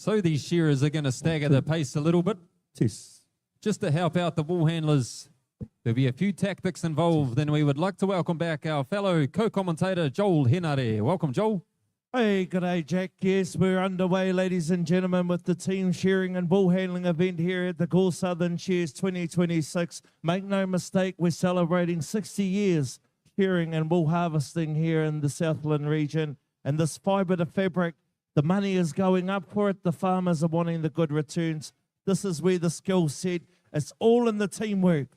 So these shearers are going to stagger the pace a little bit. Just to help out the wool handlers. There'll be a few tactics involved, and we would like to welcome back our fellow co-commentator, Joel Henare. Welcome, Joel. Hey, good day, Jack. Yes, we're underway, ladies and gentlemen, with the team shearing and bull handling event here at the Gore Southern Shears 2026. Make no mistake, we're celebrating 60 years shearing and wool harvesting here in the Southland region. And this fibre to fabric, the money is going up for it. The farmers are wanting the good returns. This is where the skill set, it's all in the teamwork.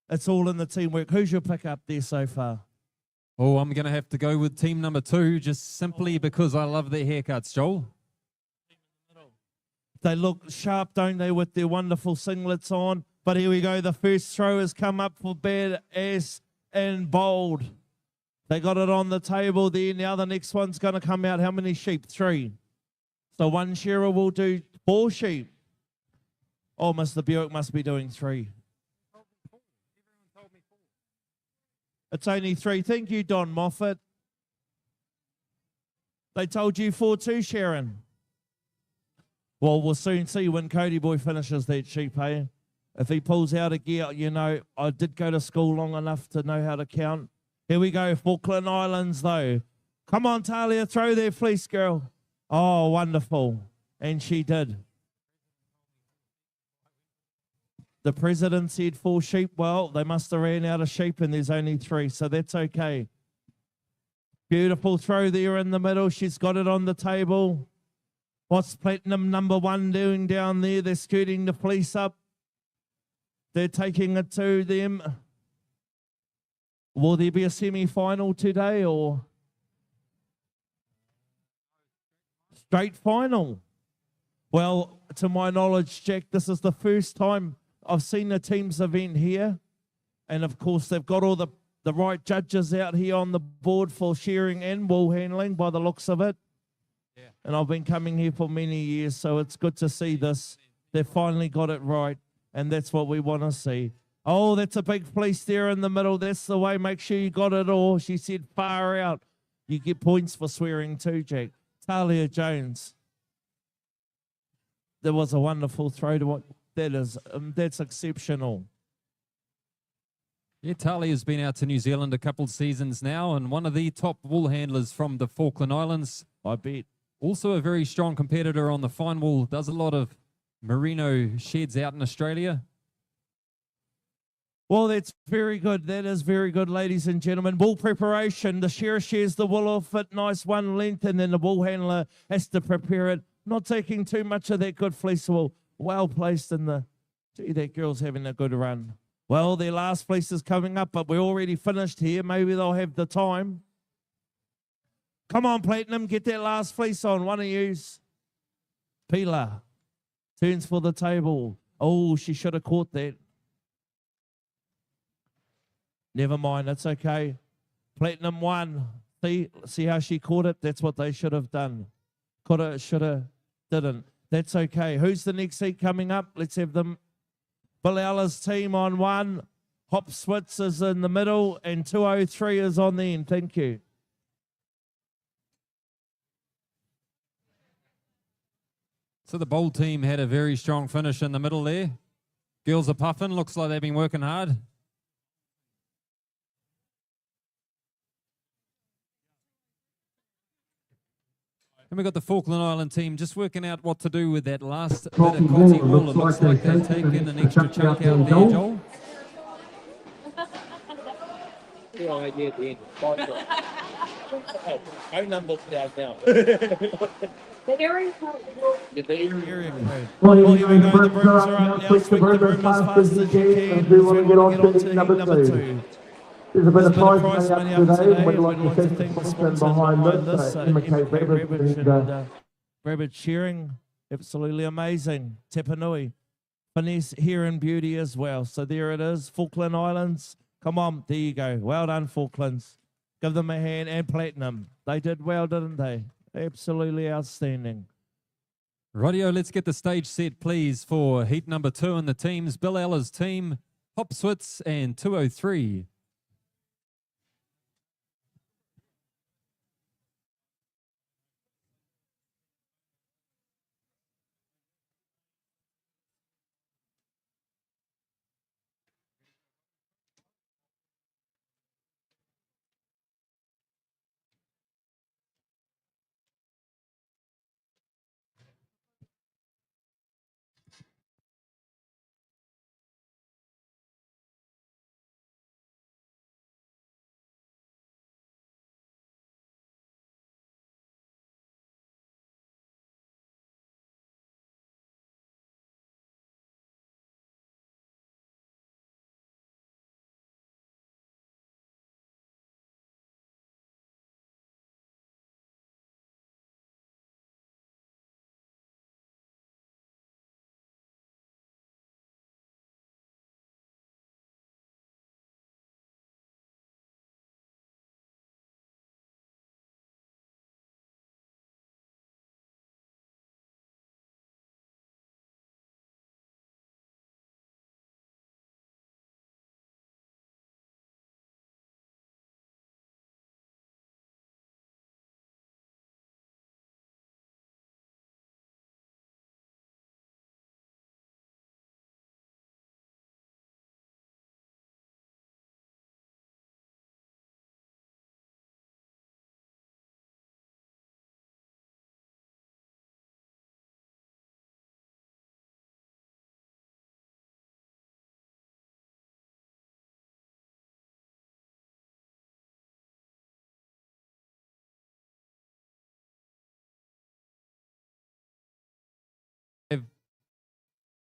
It's all in the teamwork. Who's your pick up there so far? Oh, I'm going to have to go with team number 2, just simply because I love their haircuts, Joel. They look sharp, don't they, with their wonderful singlets on. But here we go. The first throw has come up for bad ass and bold. They got it on the table there. Now the next one's going to come out. How many sheep? 3. So one shearer will do 4 sheep. Oh, Mr. Buick must be doing 3. It's only 3. Thank you, Don Moffat. They told you 4 too, Sharon. Well, we'll soon see when Cody Boy finishes that sheep, hey? If he pulls out a gear, you know, I did go to school long enough to know how to count. Here we go, Falkland Islands, though. Come on, Talia, throw their fleece, girl. Oh, wonderful. And she did. The president said 4 sheep. Well, they must have ran out of sheep and there's only 3, so that's okay. Beautiful throw there in the middle. She's got it on the table. What's Platinum number 1 doing down there? They're scooting the fleece up. They're taking it to them. Will there be a semi-final today or straight final? Well, to my knowledge, Jack, this is the first time I've seen the team's event here. And, of course, they've got all the right judges out here on the board for shearing and wool handling by the looks of it. Yeah. And I've been coming here for many years, so it's good to see this. They've finally got it right, and that's what we want to see. Oh, that's a big fleece there in the middle. That's the way. Make sure you got it all. She said far out. You get points for swearing too, Jack. Talia Jones. There was a wonderful throw to what that is. That's exceptional. Yeah, Talia's been out to New Zealand a couple of seasons now, and one of the top wool handlers from the Falkland Islands. I bet. Also a very strong competitor on the fine wool. Does a lot of merino sheds out in Australia. Well, that's very good. That is very good, ladies and gentlemen. Wool preparation. The shearer shears the wool off at nice one length, and then the wool handler has to prepare it. Not taking too much of that good fleece wool. Well placed in the... Gee, that girl's having a good run. Well, their last fleece is coming up, but we're already finished here. Maybe they'll have the time. Come on, Platinum. Get that last fleece on. One of yous. Pilar turns for the table. Oh, she should have caught that. Never mind, it's okay. Platinum 1. See how she caught it? That's what they should have done. Coulda, shoulda, didn't. That's okay. Who's the next seat coming up? Let's have them. Billalla's team on 1. Hop Switz is in the middle, and 203 is on the end. Thank you. So the bowl team had a very strong finish in the middle there. Girls are puffing. Looks like they've been working hard. And we've got the Falkland Island team just working out what to do with that last bit of Conti wool. It looks like they've taken an extra chunk out there, Joel. Phone number's down now. The area code. Well, here we go. The brooms are up now. Sweep the broom as fast as you can. We want to get on to number 2. There's a bit of prize money up today. We'd like to thank the sponsor behind this, MK Rabbit. Rabbit shearing, absolutely amazing. Tepanui. Finesse here in beauty as well. So there it is, Falkland Islands. Come on, there you go. Well done, Falklands. Give them a hand, and Platinum. They did well, didn't they? Absolutely outstanding. Rightio, let's get the stage set, please, for heat number 2 in the teams. Billalla's team, Hop Switz, and 203.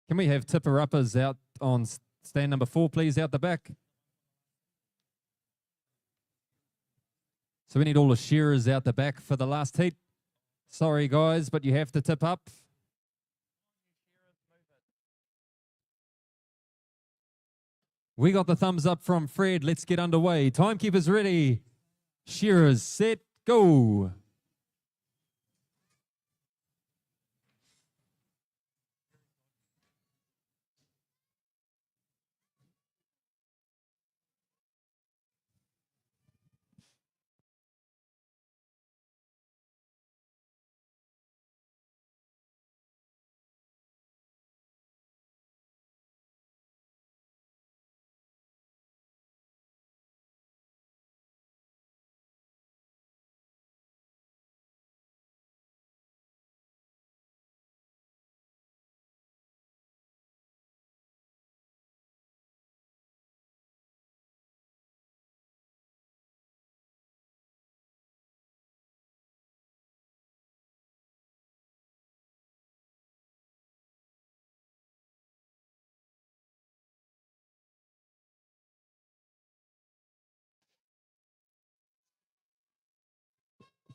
Can we have tipper-uppers out on stand number 4, please, out the back? So we need all the shearers out the back for the last heat. Sorry, guys, but you have to tip up. We got the thumbs up from Fred. Let's get underway. Timekeepers ready. Shearers set, go.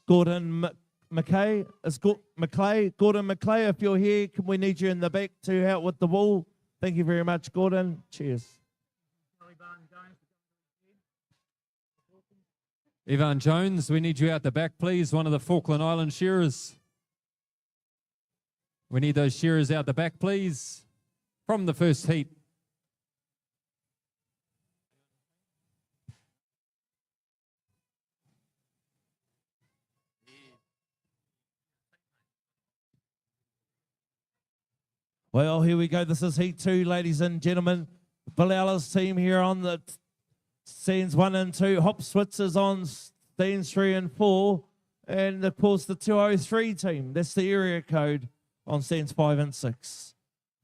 Gordon McKay, Gordon McKay, if you're here, can we need you in the back to help with the wall? Thank you very much, Gordon. Cheers. Ivan Jones, we need you out the back, please. One of the Falkland Island shearers. We need those shearers out the back, please, from the first heat. Well, here we go. This is Heat 2, ladies and gentlemen. Billalla's team here on the stands 1 and 2. Hop Switzers on stands 3 and 4. And, of course, the 203 team. That's the area code on stands 5 and 6.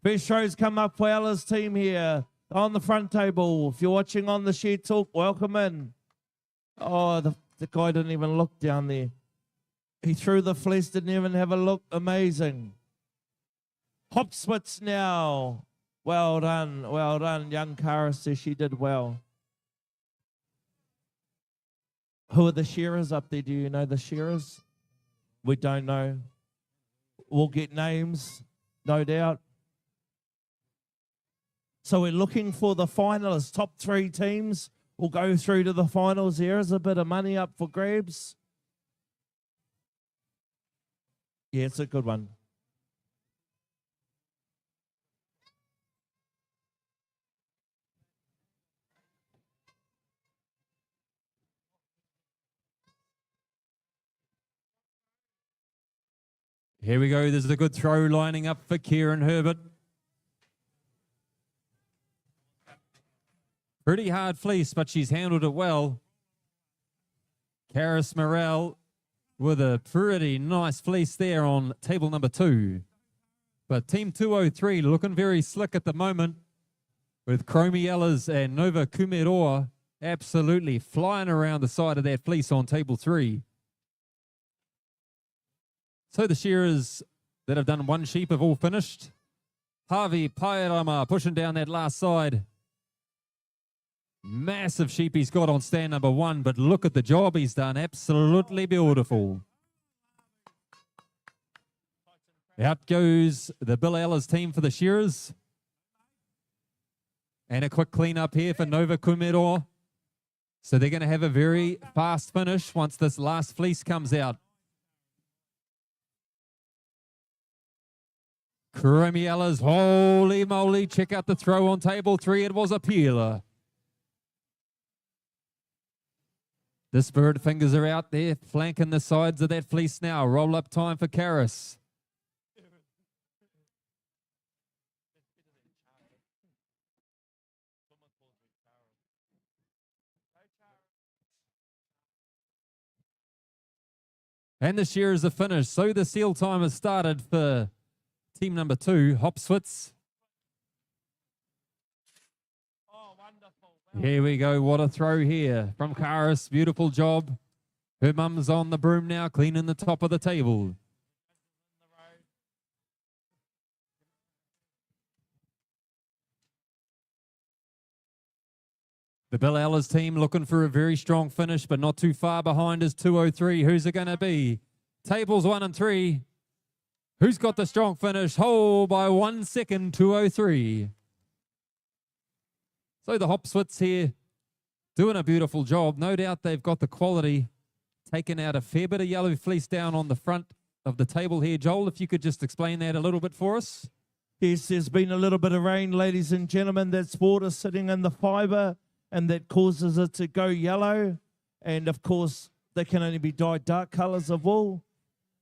First rows come up for Ella's team here on the front table. If you're watching on the Shed Talk, welcome in. Oh, the guy didn't even look down there. He threw the fleece, didn't even have a look. Amazing. Hop Switz now. Well done. Young Cara says she did well. Who are the shearers up there? Do you know the shearers? We don't know. We'll get names, no doubt. So we're looking for the finalists. Top 3 teams will go through to the finals. There is a bit of money up for grabs. Yeah, it's a good one. Here we go. There's a good throw lining up for Kieran Herbert. Pretty hard fleece, but she's handled it well. Karis Morel with a pretty nice fleece there on table number 2. But Team 203 looking very slick at the moment with Chromie Ellis and Nova Kumeroa absolutely flying around the side of that fleece on table 3. So the shearers that have done 1 sheep have all finished. Harvey Pairama pushing down that last side. Massive sheep he's got on stand number 1, but look at the job he's done. Absolutely beautiful. Out goes the Bill Ellis team for the shearers. And a quick clean up here for Nova Kumeroa. So they're going to have a very fast finish once this last fleece comes out. Chromie Ellis, holy moly, check out the throw on table 3. It was a peeler. The Spirit Fingers are out there, flanking the sides of that fleece now. Roll up time for Karis. And the shearers are finished. So the seal time has started for team number 2, Hop Switz. Oh, wonderful. Here we go. What a throw here from Karis. Beautiful job. Her mum's on the broom now, cleaning the top of the table. The Bill Ellis team looking for a very strong finish, but not too far behind is 203. Who's it going to be? Tables 1 and 3. Who's got the strong finish? By 1 second, 203. So the Hopswits here doing a beautiful job. No doubt they've got the quality. Taking out a fair bit of yellow fleece down on the front of the table here. Joel, if you could just explain that a little bit for us. Yes, there's been a little bit of rain, ladies and gentlemen. That's water sitting in the fibre, and that causes it to go yellow. And, of course, they can only be dyed dark colours of wool,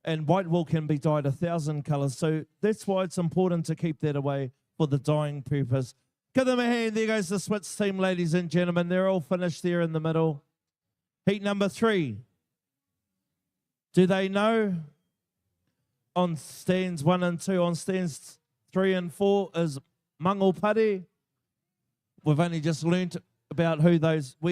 and white wool can be dyed 1,000 colours. So that's why it's important to keep that away for the dyeing purpose. Give them a hand. There goes the Swits team, ladies and gentlemen. They're all finished there in the middle. Heat number 3. Do they know? On stands 1 and 2, on stands 3 and 4 is Mangopare. We've only just learnt about where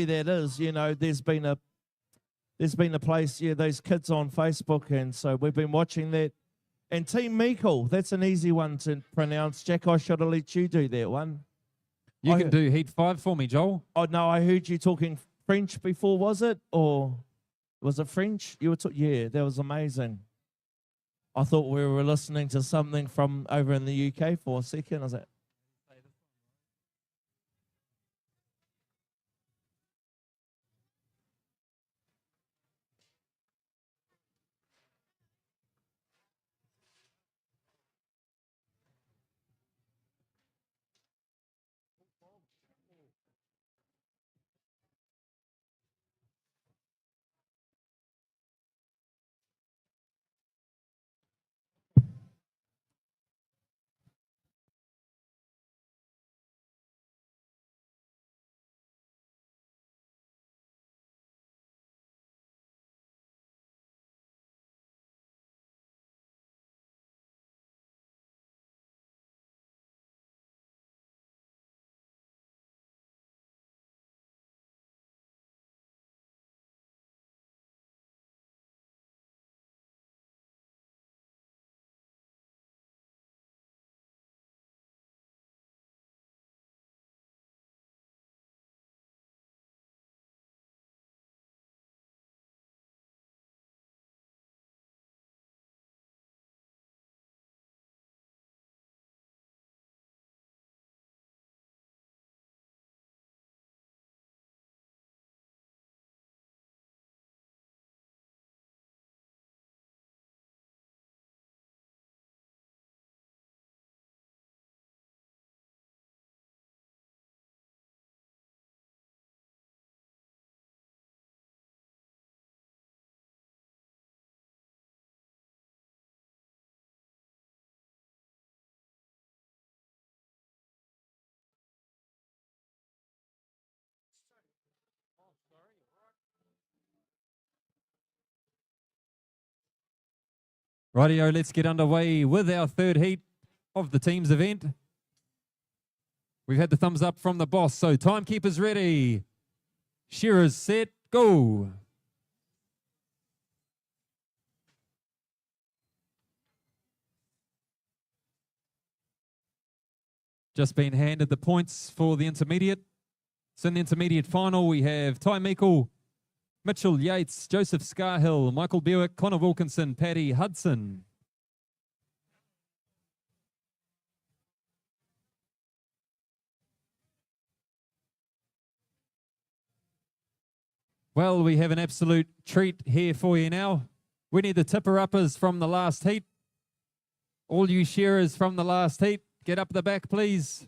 that is. You know, there's been a place, those kids on Facebook, and so we've been watching that. And Team Meikle, that's an easy one to pronounce. Jack, I should have let you do that one. You can do Heat 5 for me, Joel. Oh, no, I heard you talking French before, was it? Or was it French? Yeah, that was amazing. I thought we were listening to something from over in the UK for a second. I was like, Rightio, let's get underway with our third heat of the team's event. We've had the thumbs up from the boss, so timekeepers ready. Shearers set, go. Just been handed the points for the intermediate. So in the intermediate final, we have Ty Meikle, Mitchell Yates, Joseph Scarhill, Michael Bewick, Connor Wilkinson, Paddy Hudson. Well, we have an absolute treat here for you now. We need the tipper-uppers from the last heat. All you shearers from the last heat, get up the back, please.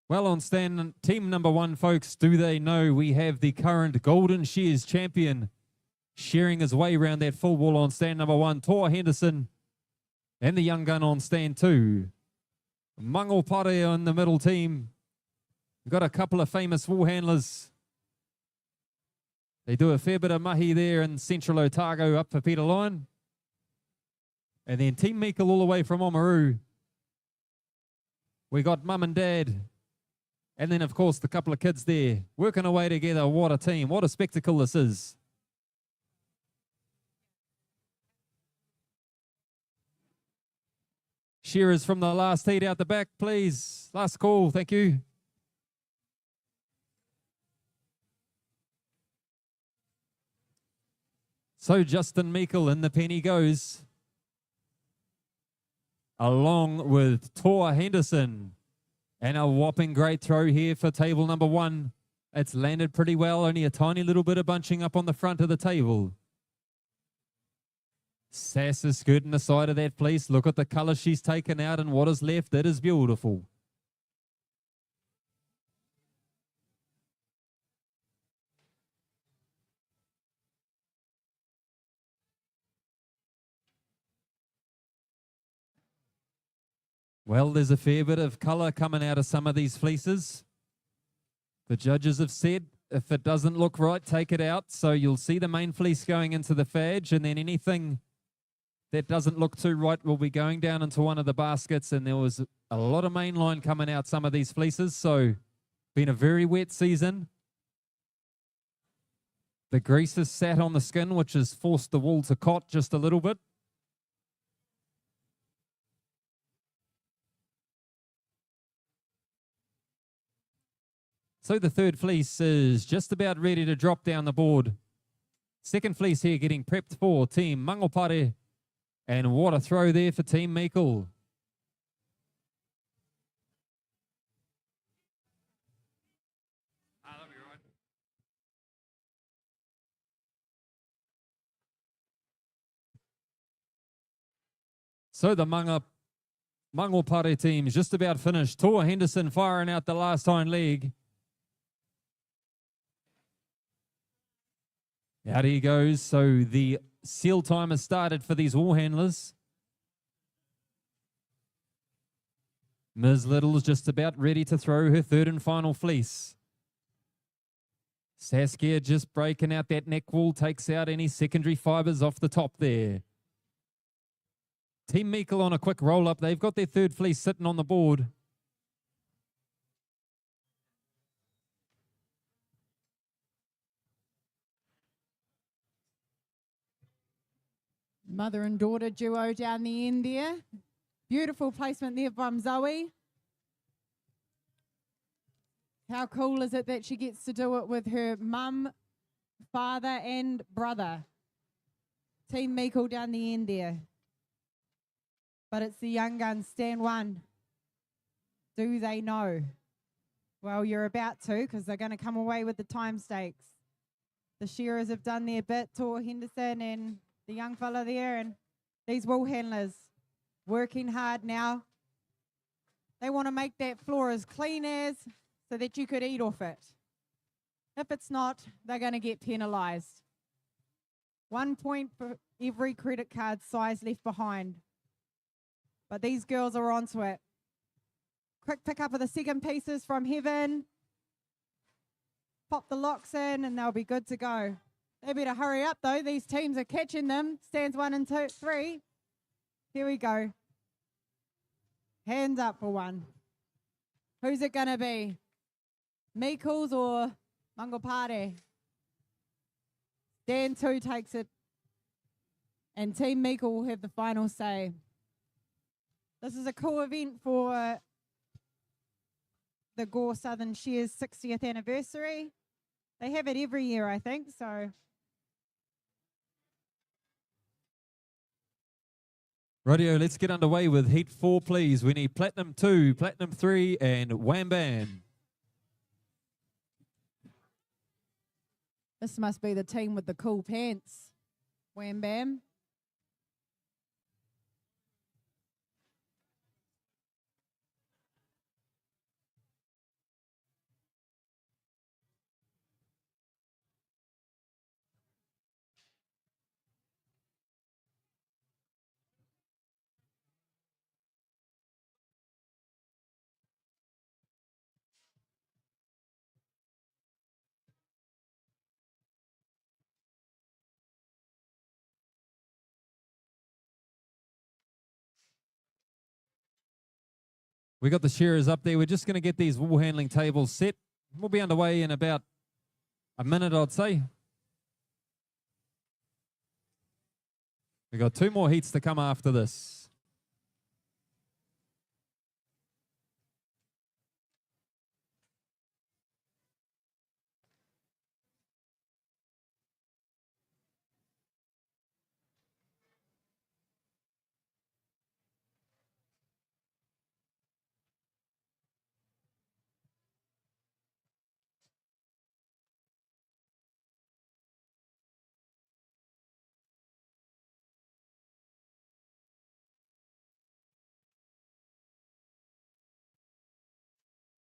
Well, on stand team number 1, folks, do they know we have the current Golden Shears champion shearing his way around that full wall on stand number 1, Tor Henderson, and the young gun on stand 2. Mangopare on the middle team. We've got a couple of famous wool handlers. They do a fair bit of mahi there in Central Otago up for Peter Lyon. And then Team Meikle all the way from Oamaru. We got mum and dad. And then, of course, the couple of kids there working away together. What a team. What a spectacle this is. Shearers from the last heat out the back, please. Last call, thank you. So Justin Meikle in the penny goes, along with Tor Henderson. And a whopping great throw here for table number 1. It's landed pretty well, only a tiny little bit of bunching up on the front of the table. Sass is skirting the side of that fleece. Look at the colour she's taken out and what is left. It is beautiful. Well, there's a fair bit of colour coming out of some of these fleeces. The judges have said if it doesn't look right, take it out. So you'll see the main fleece going into the fadge, and then anything that doesn't look too right will be going down into one of the baskets. And there was a lot of main line coming out some of these fleeces. So been a very wet season. The grease has sat on the skin, which has forced the wool to cot just a little bit. So the third fleece is just about ready to drop down the board. Second fleece here getting prepped for Team Mangopare. And what a throw there for Team Meikle. So the Mangopare team is just about finished. Tor Henderson firing out the last hind leg. Out he goes. So the seal time has started for these wool handlers. Ms. Little is just about ready to throw her third and final fleece. Saskia just breaking out that neck wool, takes out any secondary fibers off the top there. Team Meikle on a quick roll up. They've got their third fleece sitting on the board. Mother and daughter duo down the end there. Beautiful placement there from Zoe. How cool is it that she gets to do it with her mum, father and brother. Team Meikle down the end there. But it's the young guns, stand 1. Do they know? Well, you're about to, because they're going to come away with the time stakes. The shearers have done their bit, Tor Henderson and the young fella there, and these wool handlers working hard now. They want to make that floor as clean as so that you could eat off it. If it's not, they're going to get penalised. 1 point for every credit card size left behind. But these girls are onto it. Quick pick up of the second pieces from Heaven. Pop the locks in and they'll be good to go. They better hurry up though. These teams are catching them. Stands 1 and 2, 3. Here we go. Hands up for 1. Who's it going to be? Meikles or Mangopare? Dan 2 takes it. And Team Meikle will have the final say. This is a cool event for the Gore Southern Shears 60th anniversary. They have it every year, I think, so. Radio, let's get underway with Heat 4, please. We need Platinum 2, Platinum 3, and Wham Bam. This must be the team with the cool pants. Wham Bam. We got the shearers up there. We're just going to get these wool handling tables set. We'll be underway in about a minute, I'd say. We got 2 more heats to come after this.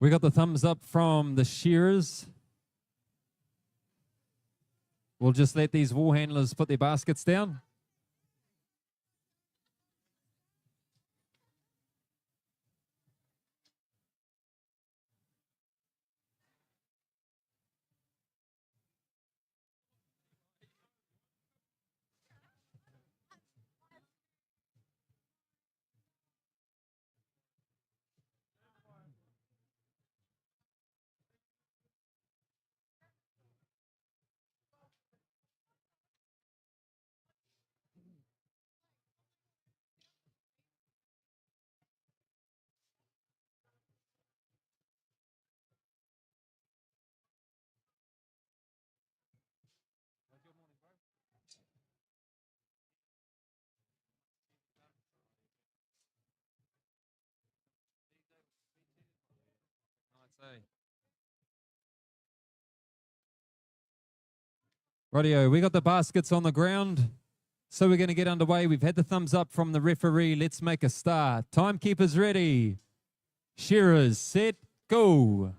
We got the thumbs up from the shearers. We'll just let these wool handlers put their baskets down. Rightio, we got the baskets on the ground. So we're going to get underway. We've had the thumbs up from the referee. Let's make a start. Timekeepers ready. Shearers set, go.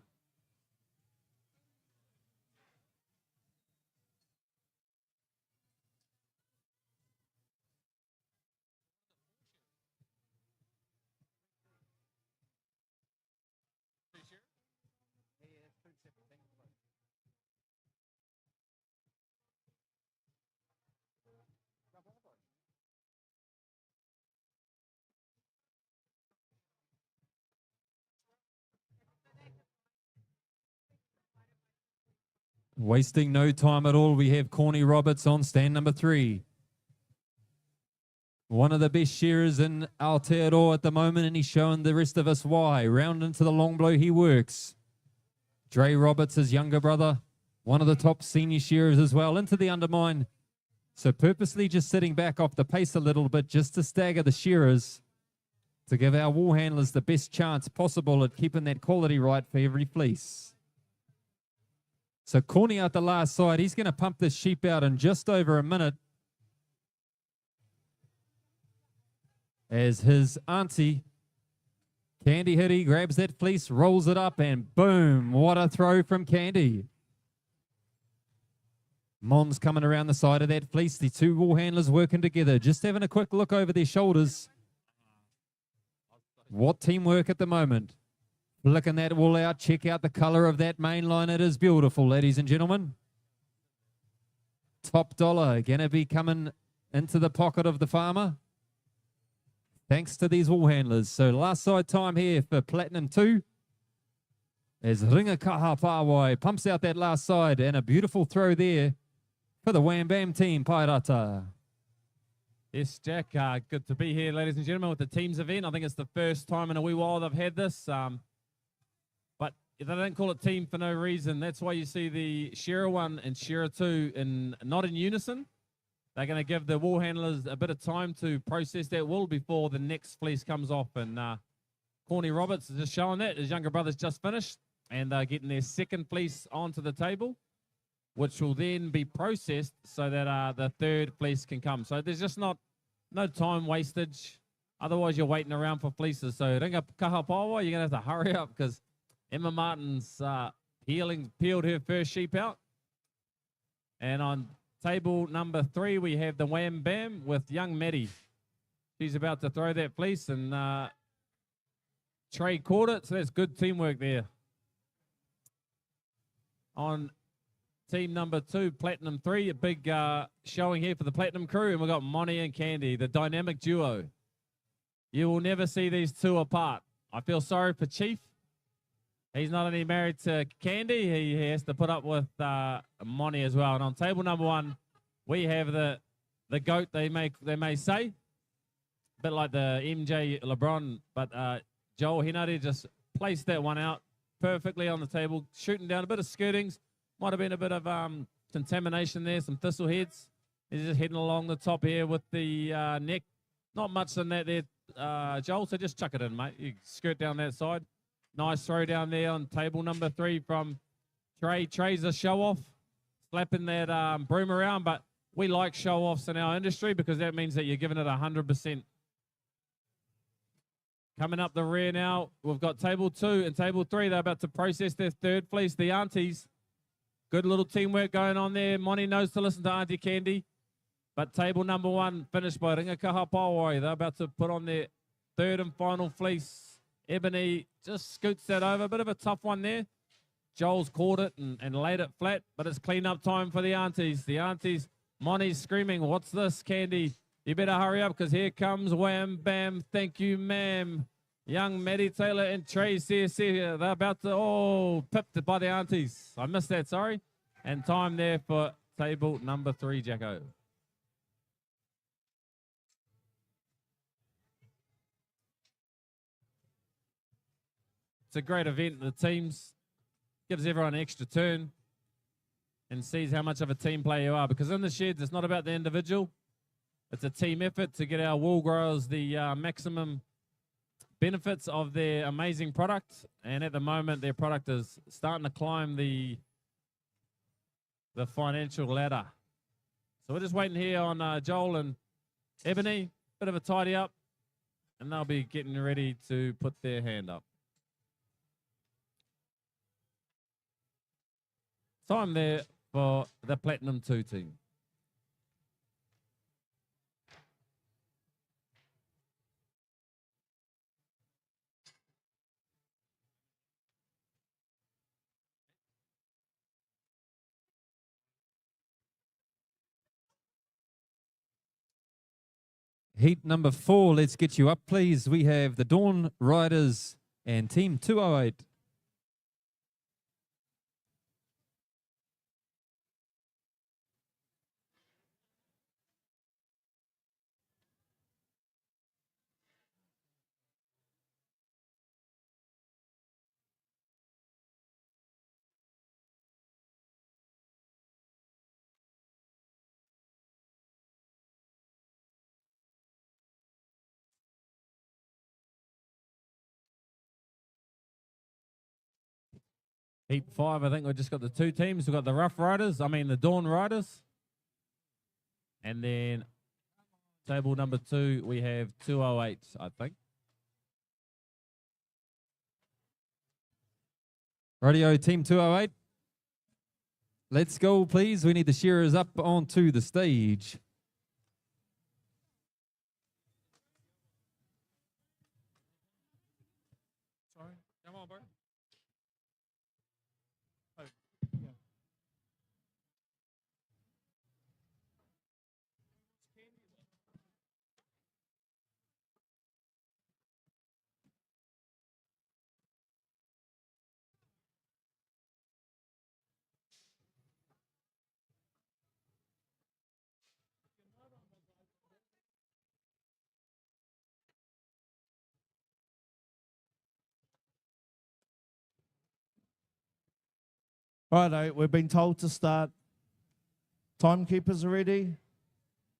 Wasting no time at all, we have Corny Roberts on stand number 3. One of the best shearers in Aotearoa at the moment, and he's showing the rest of us why. Round into the long blow he works. Dre Roberts, his younger brother, one of the top senior shearers as well, into the undermine. So purposely just sitting back off the pace a little bit just to stagger the shearers, to give our wool handlers the best chance possible at keeping that quality right for every fleece. So Corny out the last side. He's going to pump this sheep out in just over a minute. As his auntie, Candy Hitty, grabs that fleece, rolls it up, and boom, what a throw from Candy. Mon's coming around the side of that fleece. The two wool handlers working together, just having a quick look over their shoulders. What teamwork at the moment. Flicking that wool out. Check out the color of that main line. It is beautiful, ladies and gentlemen. Top dollar going to be coming into the pocket of the farmer, thanks to these wool handlers. So last side time here for Platinum 2. As Ringa Kahapawai pumps out that last side, and a beautiful throw there for the Wham Bam team, Pairata. Yes, Jack, good to be here, ladies and gentlemen, with the teams event. I think it's the first time in a wee while they've had this. But they don't call it team for no reason. That's why you see the Shearer 1 and Shearer 2 not in unison. They're going to give the wool handlers a bit of time to process that wool before the next fleece comes off. And Corny Roberts is just showing that. His younger brother's just finished, and they're getting their second fleece onto the table, which will then be processed so that the third fleece can come. So there's just no time wastage. Otherwise, you're waiting around for fleeces. So Ringa Kahapawa, you're going to have to hurry up because Emma Martin's peeled her first sheep out. And on table number 3, we have the Wham Bam with young Maddie. She's about to throw that fleece, and Trey caught it, so that's good teamwork there. On team number 2, Platinum 3, a big showing here for the Platinum crew, and we've got Monty and Candy, the dynamic duo. You will never see these two apart. I feel sorry for Chief. He's not only married to Candy, he has to put up with Monty as well. And on table number 1, we have the GOAT, they may say, a bit like the MJ LeBron, but Joel Henare just placed that one out perfectly on the table, shooting down a bit of skirtings. Might have been a bit of contamination there, some thistle heads. He's just heading along the top here with the neck. Not much in that there, Joel, so just chuck it in, mate. You skirt down that side. Nice throw down there on table number 3 from Trey. Trey's a show-off, slapping that broom around, but we like show-offs in our industry because that means that you're giving it 100%. Coming up the rear now, we've got table 2 and table 3. They're about to process their third fleece, the aunties. Good little teamwork going on there. Monty knows to listen to Auntie Candy. But table number 1 finished by Ringakaha Pawai. They're about to put on their third and final fleece. Ebony just scoots that over. A bit of a tough one there. Joel's caught it and laid it flat, but it's clean up time for the aunties. The aunties, Monty's screaming, "What's this, Candy? You better hurry up because here comes Wham Bam. Thank you, ma'am." Young Maddie Taylor and Tracy, they're about to, pipped by the aunties. I missed that, sorry. And time there for table number 3, Jacko. It's a great event. The teams gives everyone an extra turn and sees how much of a team player you are. Because in the sheds, it's not about the individual. It's a team effort to get our wool growers the maximum benefits of their amazing product. And at the moment, their product is starting to climb the financial ladder. So we're just waiting here on Joel and Ebony. Bit of a tidy up. And they'll be getting ready to put their hand up. Time there for the Platinum 2 team. Heat number 4, let's get you up, please. We have the Dawn Riders and Team 208. Heat 5, I think we've just got the 2 teams. We've got the Dawn Riders. And then table number 2, we have 208, I think. Radio Team 208. Let's go, please. We need the shearers up onto the stage. Sorry, come on, bro. Righto, we've been told to start. Timekeepers are ready.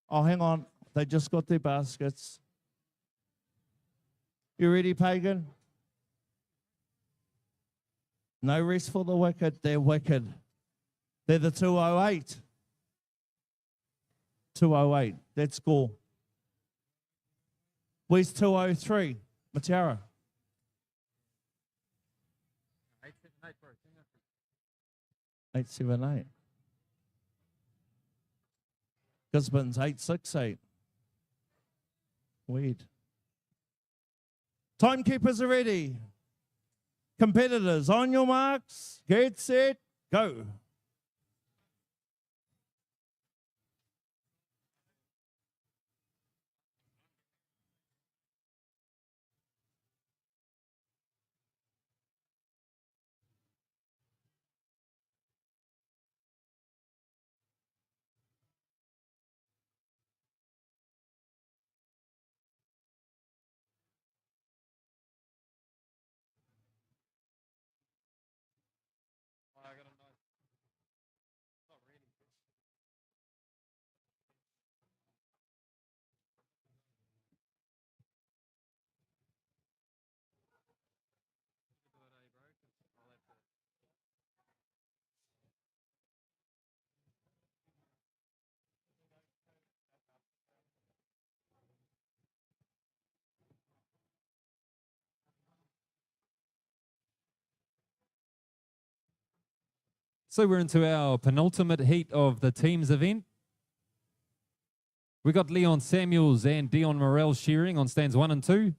Oh, hang on. They just got their baskets. You ready, Pagan? No rest for the wicked. They're wicked. They're the 208. 208. That's Gore. Where's 203? Matiara. 878. Gisborne's 868. Weird. Timekeepers are ready. Competitors, on your marks, get set, go. So we're into our penultimate heat of the teams event. We got Leon Samuels and Dion Morel shearing on stands 1 and 2.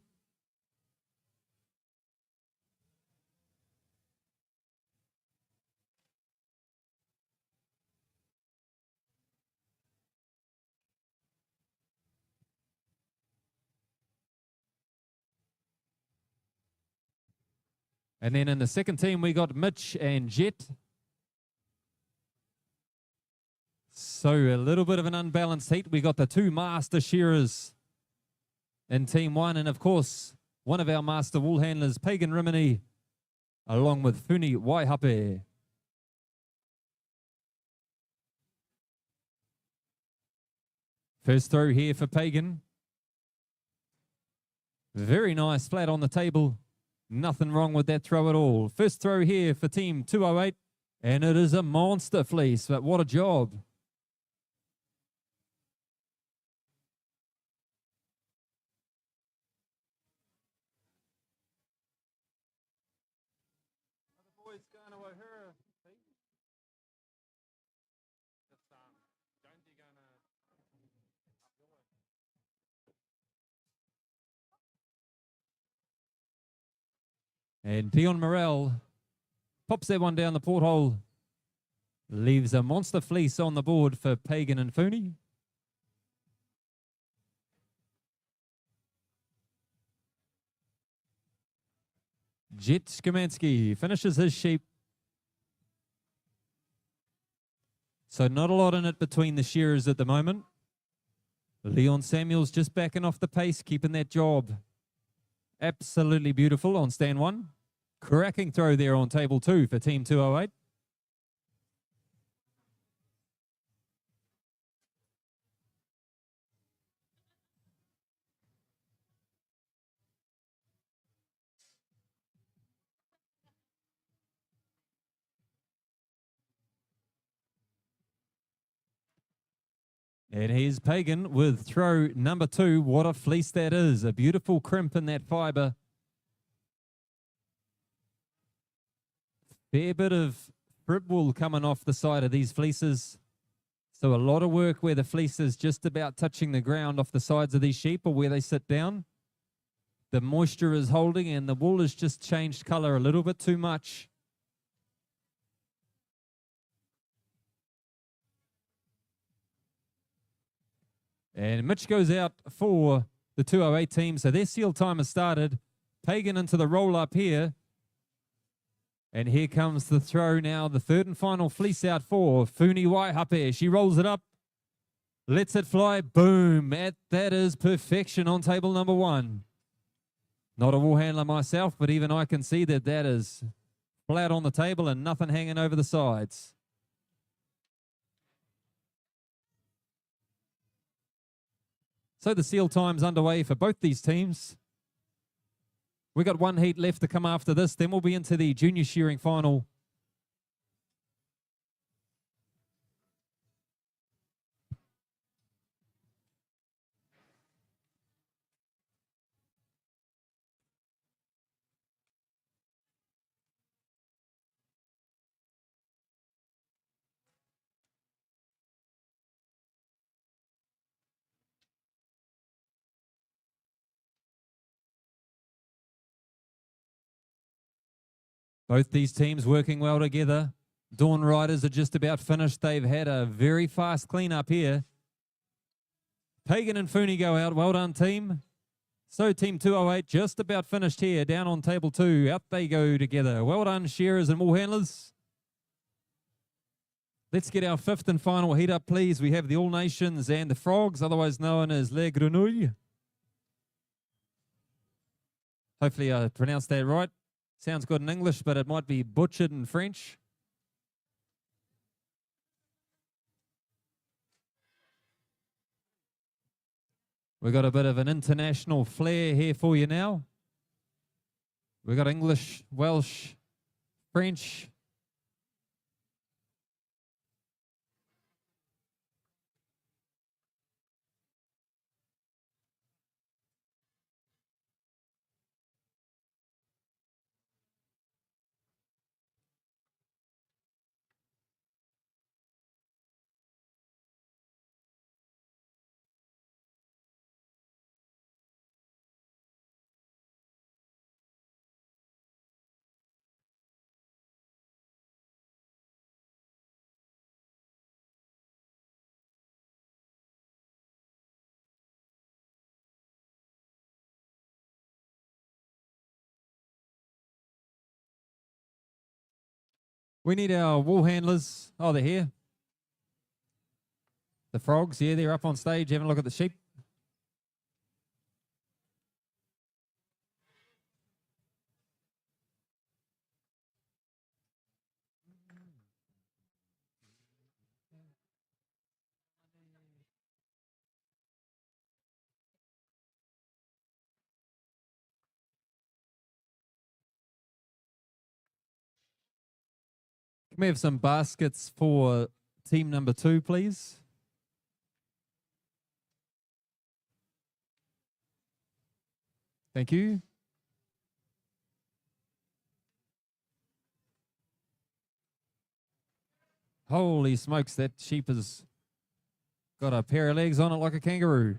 And then in the second team, we got Mitch and Jet. So a little bit of an unbalanced heat. We got the two master shearers in team 1. And of course, one of our master wool handlers, Pagan Rimini, along with Funi Waihape. First throw here for Pagan. Very nice, flat on the table. Nothing wrong with that throw at all. First throw here for team 208. And it is a monster fleece, but what a job. And Dion Morel pops that one down the porthole. Leaves a monster fleece on the board for Pagan and Funi. Jet Skamansky finishes his sheep. So not a lot in it between the shearers at the moment. Leon Samuels just backing off the pace, keeping that job. Absolutely beautiful on stand 1. Cracking throw there on table 2 for team 208. And here's Pagan with throw number 2. What a fleece that is. A beautiful crimp in that fiber. Fair bit of frib wool coming off the side of these fleeces. So a lot of work where the fleece is just about touching the ground off the sides of these sheep or where they sit down. The moisture is holding and the wool has just changed color a little bit too much. And Mitch goes out for the 208 team. So their seal time has started. Pagan into the roll up here. And here comes the throw now. The third and final fleece out for Funi Waihape. She rolls it up. Lets it fly. Boom. That is perfection on table number 1. Not a wool handler myself, but even I can see that that is flat on the table and nothing hanging over the sides. So the seal time's underway for both these teams. We got one heat left to come after this. Then we'll be into the junior shearing final. Both these teams working well together. Dawn Riders are just about finished. They've had a very fast cleanup here. Pagan and Funi go out. Well done, team. So team 208 just about finished here. Down on table 2. Out they go together. Well done, shearers and wool handlers. Let's get our fifth and final heat up, please. We have the All Nations and the Frogs, otherwise known as Les Grenouilles. Hopefully I pronounced that right. Sounds good in English, but it might be butchered in French. We've got a bit of an international flair here for you now. We've got English, Welsh, French. We need our wool handlers. Oh, they're here. The frogs, yeah, they're up on stage having a look at the sheep. Can we have some baskets for team number 2, please? Thank you. Holy smokes, that sheep has got a pair of legs on it like a kangaroo.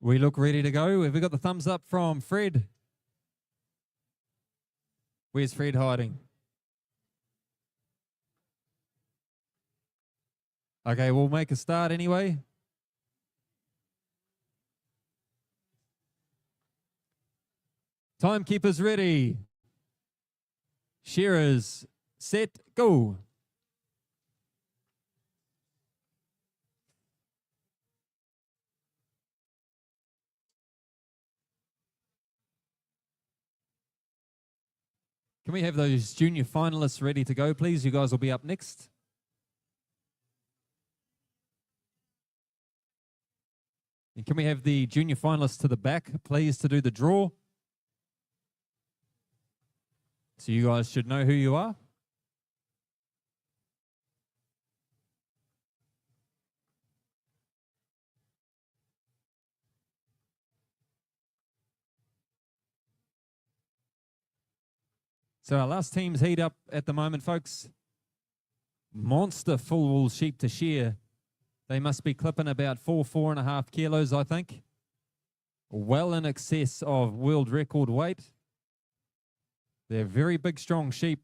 We look ready to go. Have we got the thumbs up from Fred? Where's Fred hiding? Okay, we'll make a start anyway. Timekeepers ready. Shearers set, go. Can we have those junior finalists ready to go, please? You guys will be up next. And can we have the junior finalists to the back, please, to do the draw? So you guys should know who you are. So our last team's heat up at the moment, folks. Monster full wool sheep to shear. They must be clipping about 4.5 kilos, I think. Well in excess of world record weight. They're very big, strong sheep.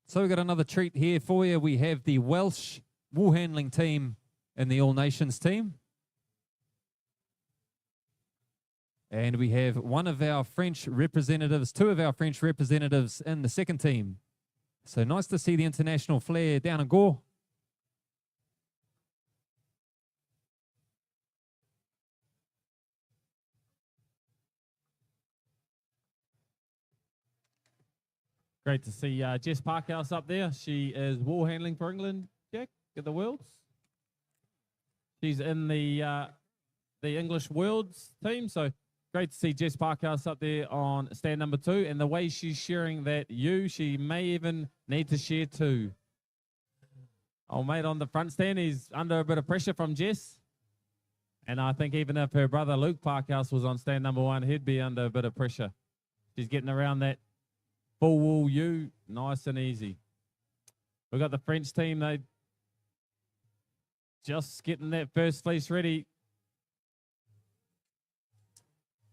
So we've got another treat here for you. We have the Welsh wool handling team and the All Nations team. And we have one of our French representatives, 2 of our French representatives in the second team. So nice to see the international flair down in Gore. Great to see Jess Parkhouse up there. She is wool handling for England, Jack, at the Worlds. She's in the English Worlds team, so great to see Jess Parkhouse up there on stand number 2. And the way she's sharing that she may even need to share 2. Old mate on the front stand, he's under a bit of pressure from Jess. And I think even if her brother Luke Parkhouse was on stand number 1, he'd be under a bit of pressure. She's getting around that full wool ewe, nice and easy. We've got the French team, they just getting that first fleece ready.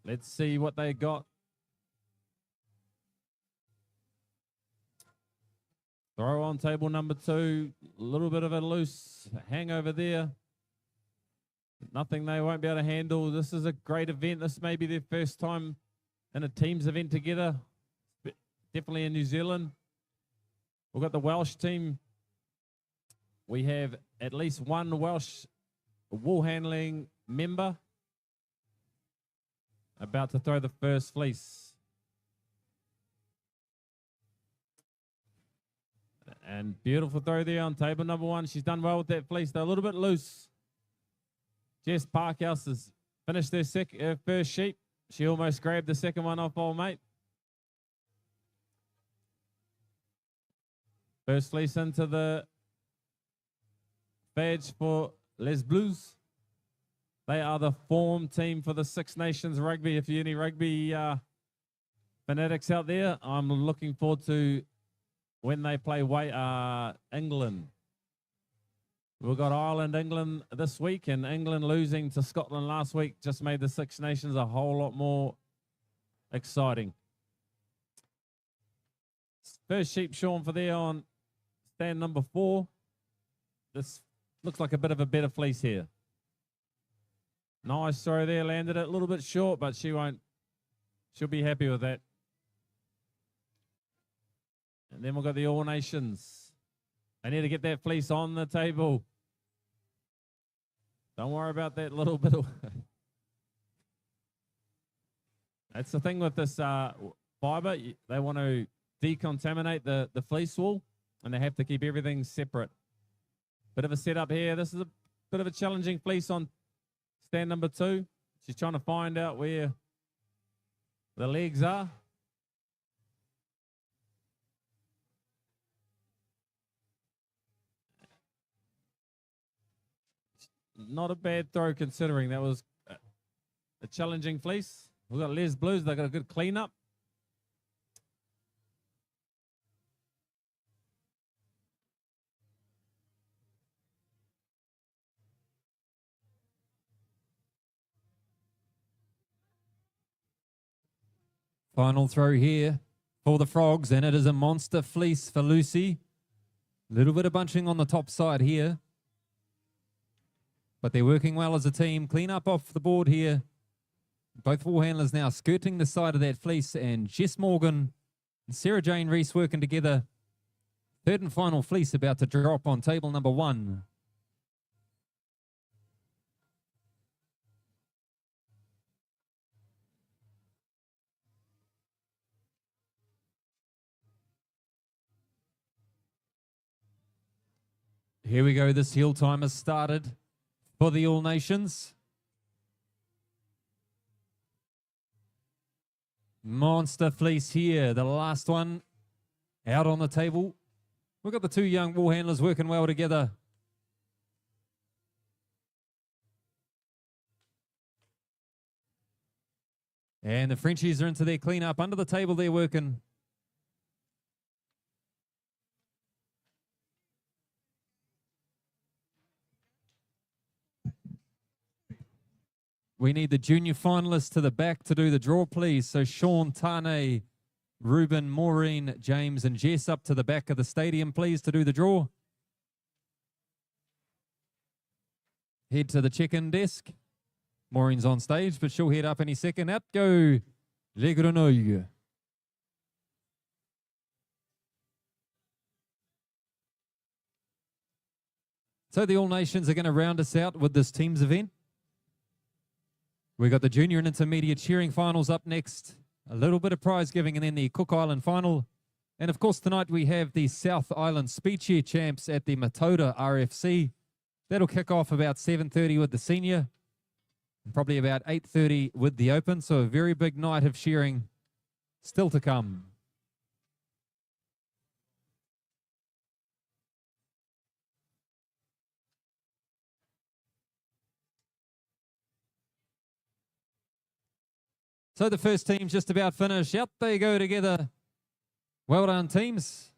Let's see what they got. Throw on table number 2. A little bit of a loose hangover there. Nothing they won't be able to handle. This is a great event. This may be their first time in a teams event together. Definitely in New Zealand. We've got the Welsh team. We have at least one Welsh wool handling member about to throw the first fleece. And beautiful throw there on table number 1. She's done well with that fleece. They're a little bit loose. Jess Parkhouse has finished her first sheep. She almost grabbed the second one off old mate. First fleece into the badge for Les Blues. They are the form team for the Six Nations Rugby. If you're any rugby fanatics out there, I'm looking forward to when they play England. We've got Ireland, England this week, and England losing to Scotland last week just made the Six Nations a whole lot more exciting. First sheep shorn for there on stand number 4. This looks like a bit of a better fleece here. Nice throw there, landed it a little bit short, but she'll be happy with that. And then we've got the All Nations. They need to get that fleece on the table. Don't worry about that little bit of... That's the thing with this fiber. They want to decontaminate the fleece wool, and they have to keep everything separate. Bit of a setup here. This is a bit of a challenging fleece on stand number 2. She's trying to find out where the legs are. Not a bad throw considering that was a challenging fleece. We've got Les Blues. They've got a good cleanup. Final throw here for the Frogs, and it is a monster fleece for Lucy. Little bit of bunching on the top side here, but they're working well as a team. Clean up off the board here. Both ball handlers now skirting the side of that fleece, and Jess Morgan and Sarah Jane Reese working together. Third and final fleece about to drop on table number 1. Here we go. This heel time has started for the All Nations. Monster fleece here. The last one out on the table. We've got the 2 young ball handlers working well together. And the Frenchies are into their cleanup. Under the table they're working. We need the junior finalists to the back to do the draw, please. So Sean, Tane, Ruben, Maureen, James, and Jess up to the back of the stadium, please, to do the draw. Head to the check-in desk. Maureen's on stage, but she'll head up any second. Out go Les Grenouilles. So the All Nations are going to round us out with this teams event. We've got the junior and intermediate cheering finals up next. A little bit of prize giving, and then the Cook Island final. And of course, tonight we have the South Island Speed Cheer champs at the Matoda RFC. That'll kick off about 7:30 with the senior, and probably about 8:30 with the open. So a very big night of cheering still to come. So the first team's just about finished. Up they go together. Well done, teams.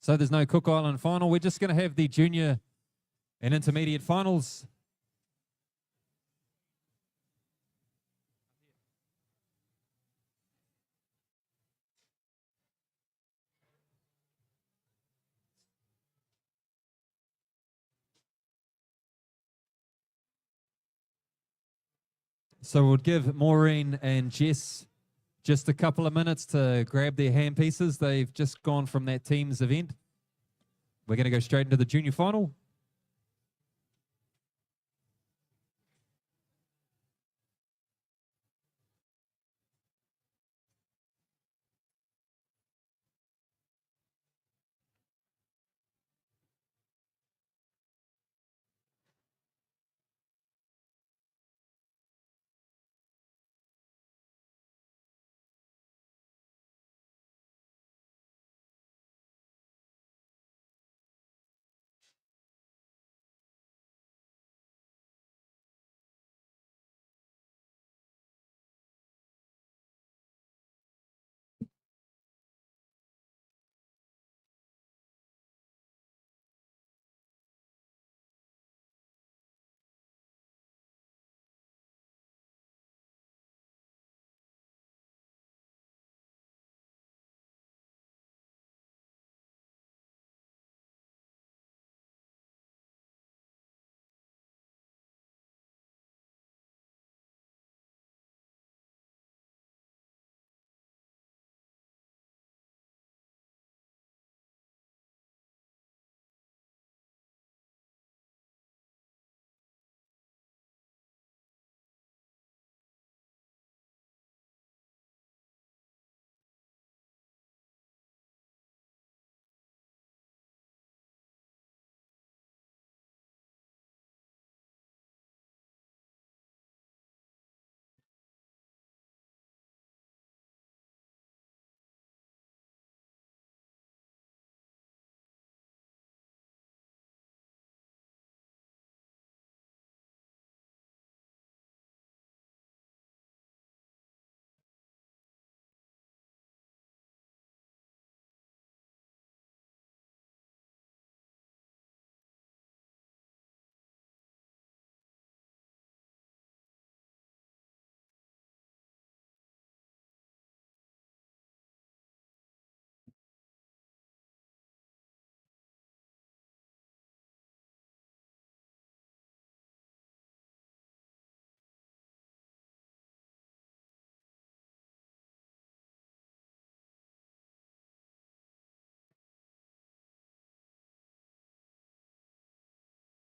So there's no Cook Island final. We're just going to have the junior and intermediate finals. So we'll give Maureen and Jess just a couple of minutes to grab their handpieces. They've just gone from that team's event. We're going to go straight into the junior final.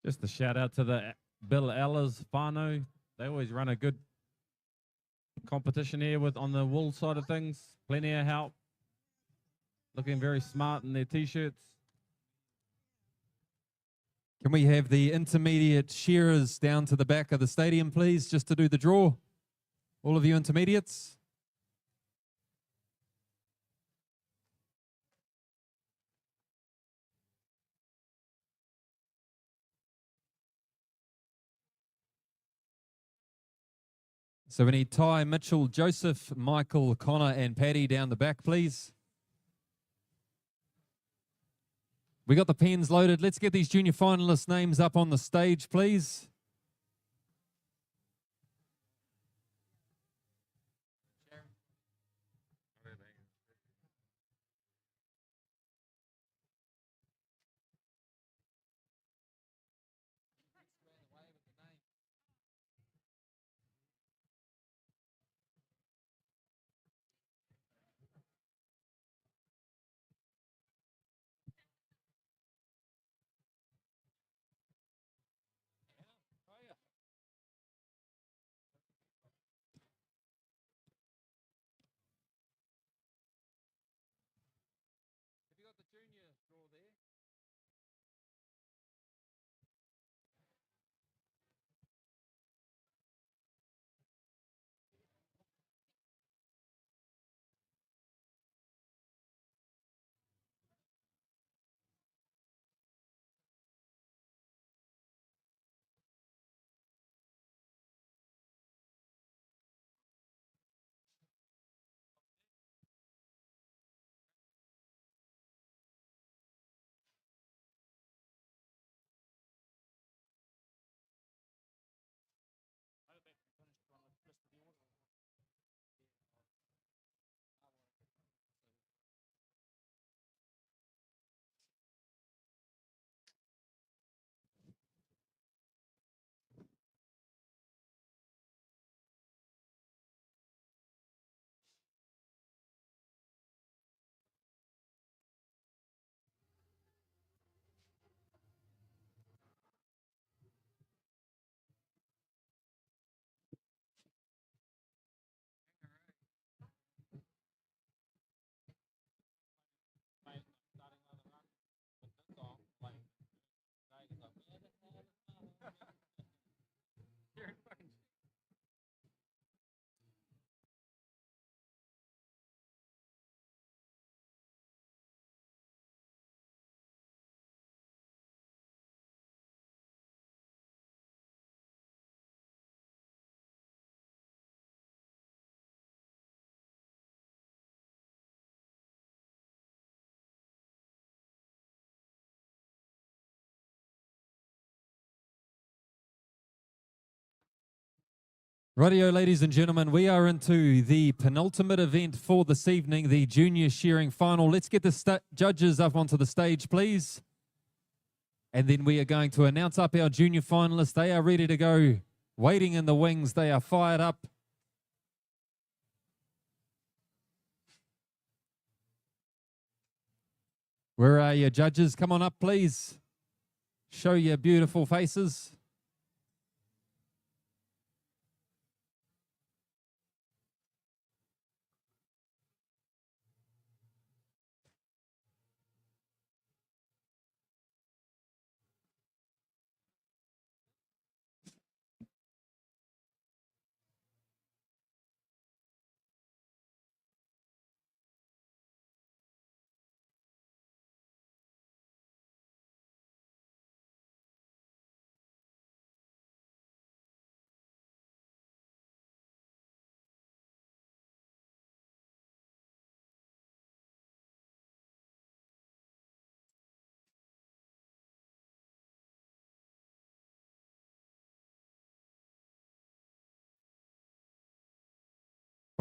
Just a shout out to the Bill Ellis whānau. They always run a good competition here with on the wool side of things. Plenty of help. Looking very smart in their t-shirts. Can we have the intermediate shearers down to the back of the stadium, please, just to do the draw? All of you intermediates. So we need Ty, Mitchell, Joseph, Michael, Connor, and Paddy down the back, please. We got the pens loaded. Let's get these junior finalist names up on the stage, please. Rightio, ladies and gentlemen, we are into the penultimate event for this evening, the junior shearing final. Let's get the judges up onto the stage, please. And then we are going to announce up our junior finalists. They are ready to go, waiting in the wings. They are fired up. Where are your judges? Come on up, please. Show your beautiful faces.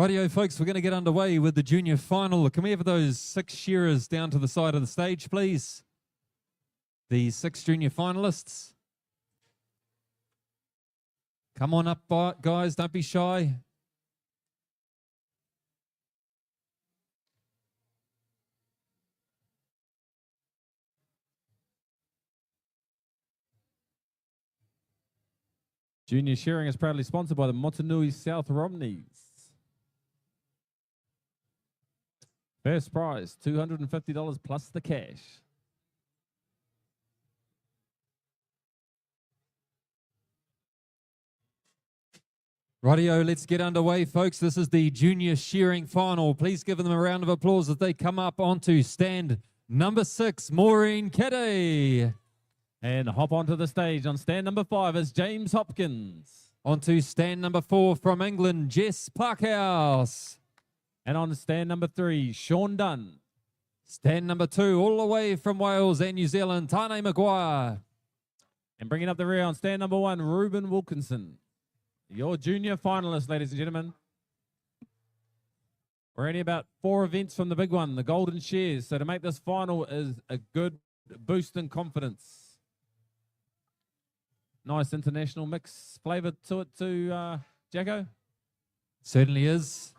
Rightio, folks, we're going to get underway with the junior final. Can we have those 6 shearers down to the side of the stage, please? The 6 junior finalists. Come on up, guys. Don't be shy. Junior shearing is proudly sponsored by the Motunui South Romneys. First prize, $250 plus the cash. Rightio, let's get underway, folks. This is the junior shearing final. Please give them a round of applause as they come up onto stand number 6, Maureen Kedday. And hop onto the stage on stand number 5 is James Hopkins. Onto stand number 4 from England, Jess Parkhouse. And on stand number 3, Sean Dunn. Stand number 2, all the way from Wales and New Zealand, Tane Maguire. And bringing up the rear on stand number 1, Ruben Wilkinson. Your junior finalist, ladies and gentlemen. We're only about 4 events from the big one, the Golden Shares. So to make this final is a good boost in confidence. Nice international mix flavor to it too, Jacko. Certainly is.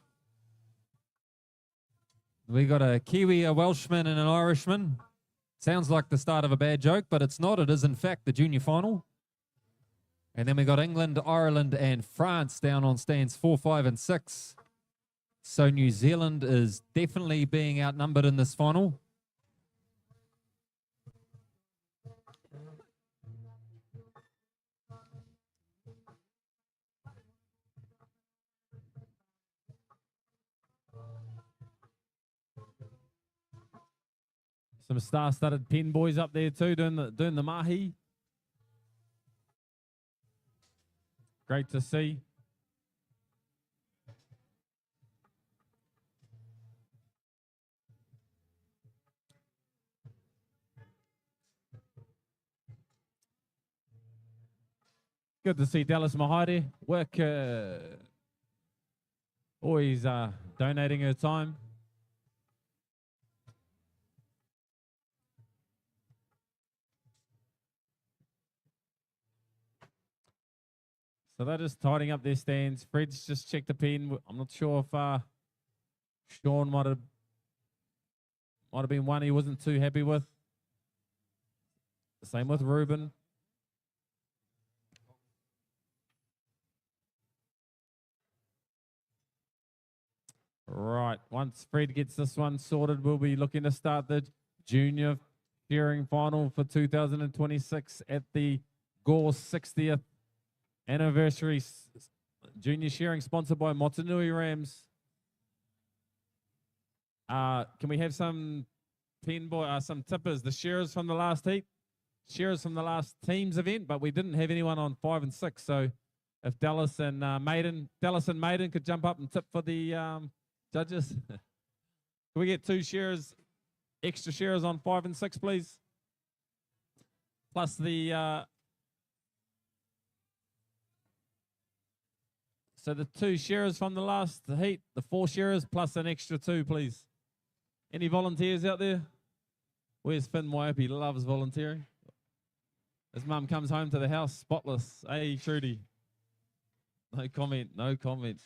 We got a Kiwi, a Welshman, and an Irishman. Sounds like the start of a bad joke, but it's not. It is, in fact, the junior final. And then we got England, Ireland, and France down on stands 4, 5, and 6. So New Zealand is definitely being outnumbered in this final. Some star-studded pen boys up there too, doing the mahi. Great to see. Good to see Dallas Mahaere work. Always donating her time. So they're just tidying up their stands. Fred's just checked the pin. I'm not sure if Sean might have been one he wasn't too happy with. Same with Ruben. Right. Once Fred gets this one sorted, we'll be looking to start the junior shearing final for 2026 at the Gore 60th anniversary junior shearing, sponsored by Motunui Rams. Can we have some some tippers? The shearers from the last heat, shearers from the last team's event, but we didn't have anyone on 5 and 6. So if Dallas and Maiden could jump up and tip for the judges. Can we get 2 shearers, extra shearers on 5 and 6, please? Plus the so the 2 shearers from the last heat, the 4 shearers plus an extra 2, please. Any volunteers out there? Where's Finn Waipi? He loves volunteering. His mum comes home to the house spotless. Hey, Trudy. No comment, no comment.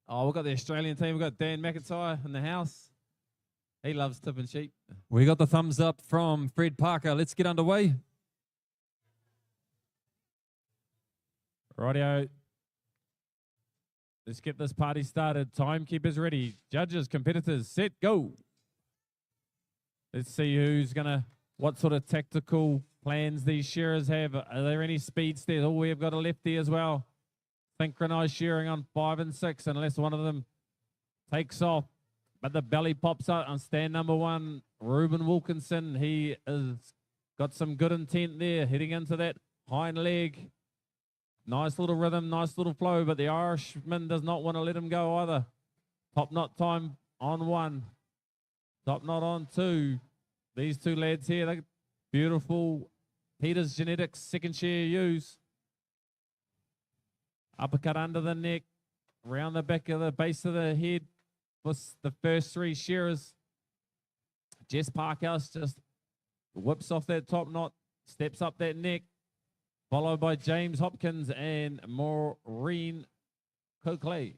Oh, we've got the Australian team. We've got Dan McIntyre in the house. He loves tipping sheep. We got the thumbs up from Fred Parker. Let's get underway. Rightio. Let's get this party started. Timekeepers ready. Judges, competitors, set, go. Let's see what sort of tactical plans these shearers have. Are there any speeds there? Oh, we've got a lefty as well. Synchronized shearing on 5 and 6, unless one of them takes off. But the belly pops out on stand number 1, Ruben Wilkinson. He has got some good intent there, heading into that hind leg. Nice little rhythm, nice little flow, but the Irishman does not want to let him go either. Top knot time on 1. Top knot on 2. These 2 lads here, they're beautiful Peters Genetics second shear ewes. Uppercut under the neck, around the back of the base of the head for the first 3 shearers. Jess Parkhouse just whips off that top knot, steps up that neck, followed by James Hopkins and Maureen Coakley.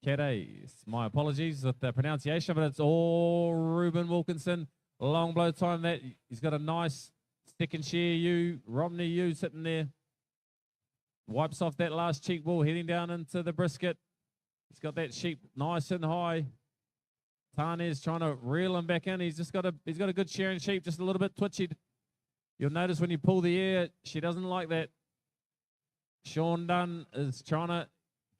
Kedday. My apologies with the pronunciation, but it's all Ruben Wilkinson. Long blow time. That he's got a nice Second share, you, Romney, you sitting there. Wipes off that last cheek wall, heading down into the brisket. He's got that sheep nice and high. Tane's trying to reel him back in. He's got a good share in sheep, just a little bit twitchy. You'll notice when you pull the ear, she doesn't like that. Sean Dunn is trying to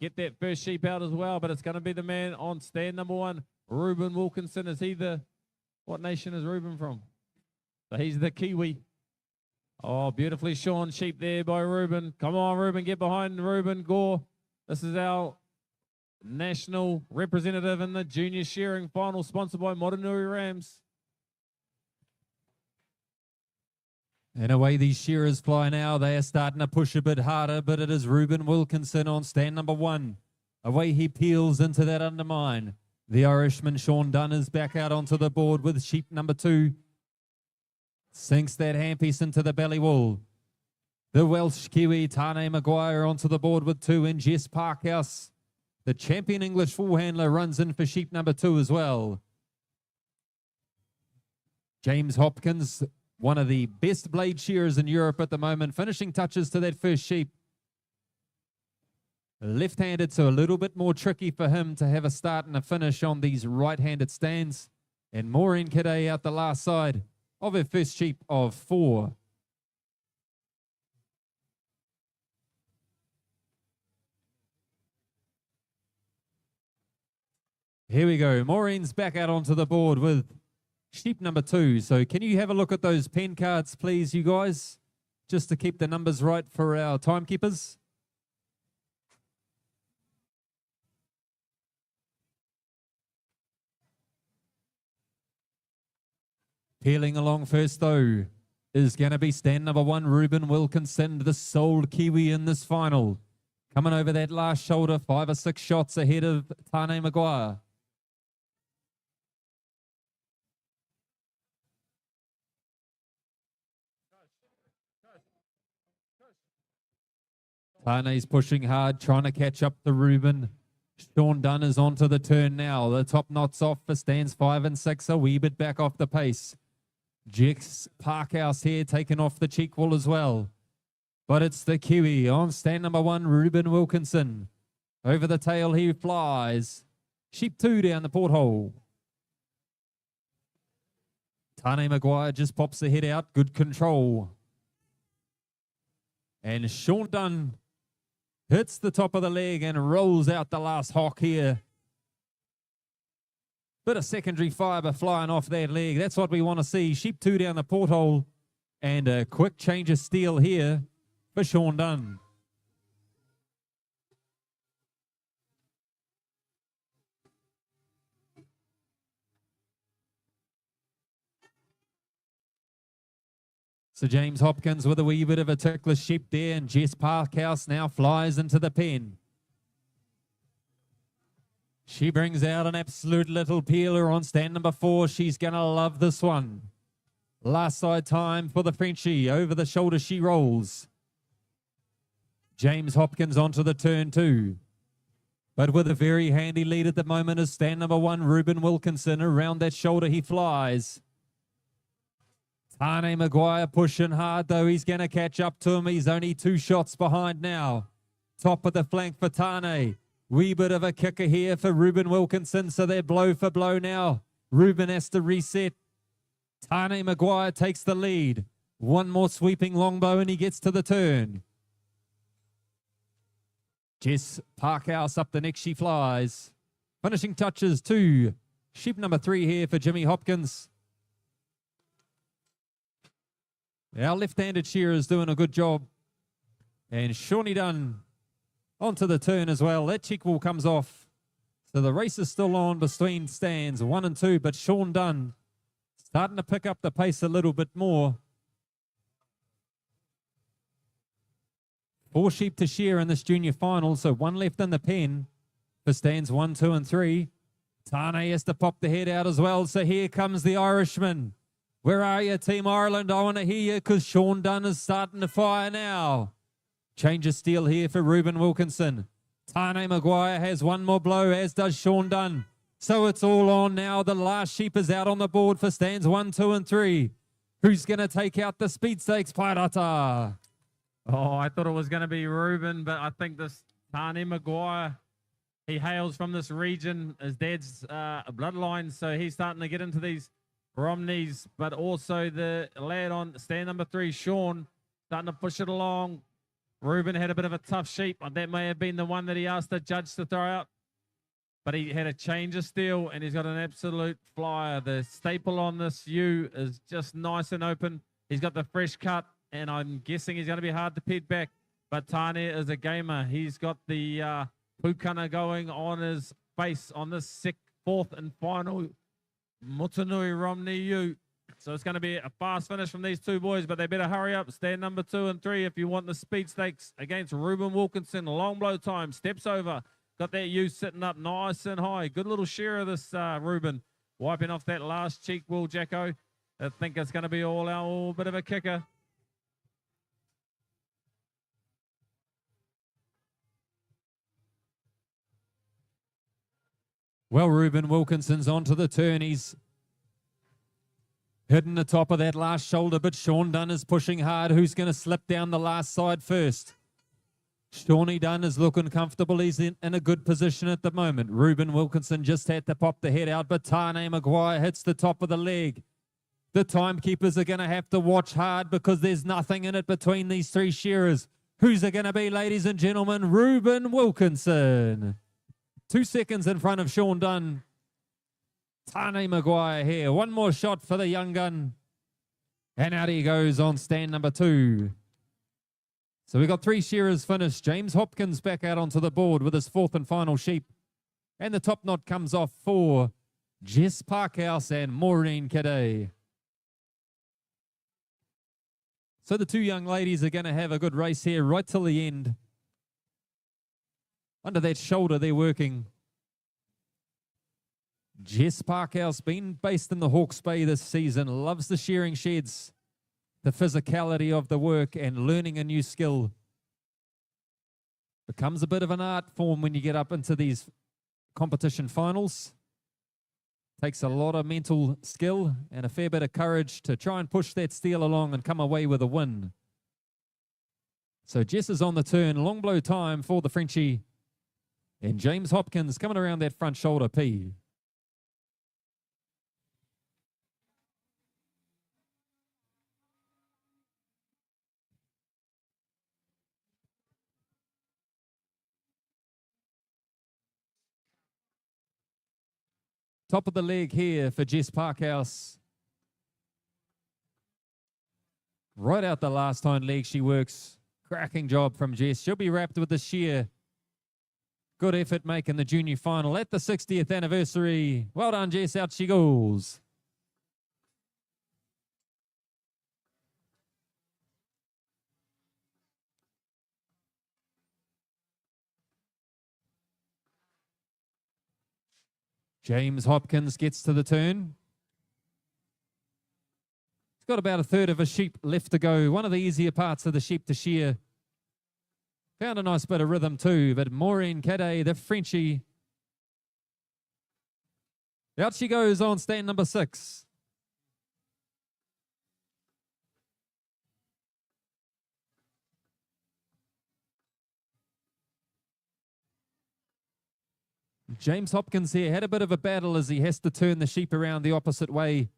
get that first sheep out as well, but it's going to be the man on stand number 1, Ruben Wilkinson. What nation is Ruben from? So he's the Kiwi. Oh, beautifully shorn sheep there by Ruben. Come on, Ruben, get behind Ruben. Gore. This is our national representative in the junior shearing final, sponsored by Motunui Rams. And away these shearers fly now. They are starting to push a bit harder, but it is Ruben Wilkinson on stand number 1. Away he peels into that undermine. The Irishman Sean Dunn is back out onto the board with sheep number 2. Sinks that handpiece into the belly wall. The Welsh Kiwi Tane Maguire onto the board with 2, and Jess Parkhouse, the champion English full handler, runs in for sheep number 2 as well. James Hopkins, one of the best blade shearers in Europe at the moment, finishing touches to that first sheep. Left-handed, so a little bit more tricky for him to have a start and a finish on these right-handed stands. And Maureen Cadet out the last side of her first sheep of 4. Here we go. Maureen's back out onto the board with sheep number 2. So can you have a look at those pen cards, please, you guys? Just to keep the numbers right for our timekeepers. Peeling along first, though, is going to be stand number 1, Ruben Wilkinson, the sole Kiwi in this final. Coming over that last shoulder, 5 or 6 shots ahead of Tane Maguire. Tane's pushing hard, trying to catch up to Ruben. Sean Dunn is onto the turn now. The top knot's off for stands 5 and 6, a wee bit back off the pace. Jess Parkhouse here taking off the cheek wall as well. But it's the Kiwi on stand number 1, Ruben Wilkinson. Over the tail he flies. Sheep 2 down the porthole. Tane Maguire just pops the head out. Good control. And Sean Dunn hits the top of the leg and rolls out the last hock here. Bit of secondary fibre flying off that leg. That's what we want to see. Sheep 2 down the porthole. And a quick change of steel here for Sean Dunn. So James Hopkins with a wee bit of a ticklish sheep there, and Jess Parkhouse now flies into the pen. She brings out an absolute little peeler on stand number 4. She's going to love this one. Last side time for the Frenchie. Over the shoulder she rolls. James Hopkins onto the turn 2. But with a very handy lead at the moment is stand number 1, Ruben Wilkinson. Around that shoulder he flies. Tane Maguire pushing hard, though. He's going to catch up to him. He's only 2 shots behind now. Top of the flank for Tane. Wee bit of a kicker here for Ruben Wilkinson, so they're blow for blow now. Ruben has to reset. Tane Maguire takes the lead. One more sweeping longbow and he gets to the turn. Jess Parkhouse up the neck she flies. Finishing touches to sheep number 3 here for Jimmy Hopkins. Our left-handed shearer is doing a good job. And Shawnee Dunn onto the turn as well. That cheek wall comes off. So the race is still on between stands 1 and 2, but Sean Dunn starting to pick up the pace a little bit more. 4 sheep to shear in this junior final, so 1 left in the pen for stands 1, 2, and 3. Tane has to pop the head out as well, so here comes the Irishman. Where are you, Team Ireland? I want to hear you because Sean Dunn is starting to fire now. Change of steel here for Ruben Wilkinson. Tane Maguire has 1 more blow, as does Sean Dunn. So it's all on now. The last sheep is out on the board for stands 1, 2, and 3. Who's going to take out the speed stakes, Pairata? Oh, I thought it was going to be Ruben, but I think this Tane Maguire, he hails from this region. His dad's bloodline, so he's starting to get into these Romneys, but also the lad on stand number 3, Sean, starting to push it along. Ruben had a bit of a tough sheep. That may have been the one that he asked the judge to throw out, but he had a change of steel, and he's got an absolute flyer. The staple on this ewe is just nice and open. He's got the fresh cut, and I'm guessing he's going to be hard to peg back, but Tane is a gamer. He's got the pukana going on his face on this fourth and final Motunui Romney ewe. So it's going to be a fast finish from these two boys, but they better hurry up. Stand number 2 and 3 if you want the speed stakes against Ruben Wilkinson. Long blow time, steps over. Got that ewe sitting up nice and high. Good little share of this Ruben. Wiping off that last cheek, Will Jacko. I think it's going to be all out, a bit of a kicker. Well, Ruben Wilkinson's onto the turn. He's hitting the top of that last shoulder, but Sean Dunn is pushing hard. Who's going to slip down the last side first? Shawnee Dunn is looking comfortable. He's in a good position at the moment. Ruben Wilkinson just had to pop the head out, but Tane Maguire hits the top of the leg. The timekeepers are going to have to watch hard because there's nothing in it between these 3 shearers. Who's it going to be, ladies and gentlemen? Ruben Wilkinson. 2 seconds in front of Sean Dunn. Tane Maguire here. One more shot for the young gun. And out he goes on stand number 2. So we got 3 shearers finished. James Hopkins back out onto the board with his 4th and final sheep. And the top knot comes off for Jess Parkhouse and Maureen Cadet. So the 2 young ladies are going to have a good race here right till the end. Under that shoulder, they're working. Jess Parkhouse, been based in the Hawke's Bay this season, loves the shearing sheds, the physicality of the work, and learning a new skill. Becomes a bit of an art form when you get up into these competition finals. Takes a lot of mental skill and a fair bit of courage to try and push that steel along and come away with a win. So Jess is on the turn. Long blow time for the Frenchie. And James Hopkins coming around that front shoulder P. Top of the leg here for Jess Parkhouse. Right out the last hind leg she works. Cracking job from Jess. She'll be wrapped with the shear. Good effort making the junior final at the 60th anniversary. Well done, Jess. Out she goes. James Hopkins gets to the turn. He's got about a third of a sheep left to go. One of the easier parts of the sheep to shear. Found a nice bit of rhythm too, but Maureen Cadet, the Frenchie. Out she goes on stand number 6. James Hopkins here had a bit of a battle as he has to turn the sheep around the opposite way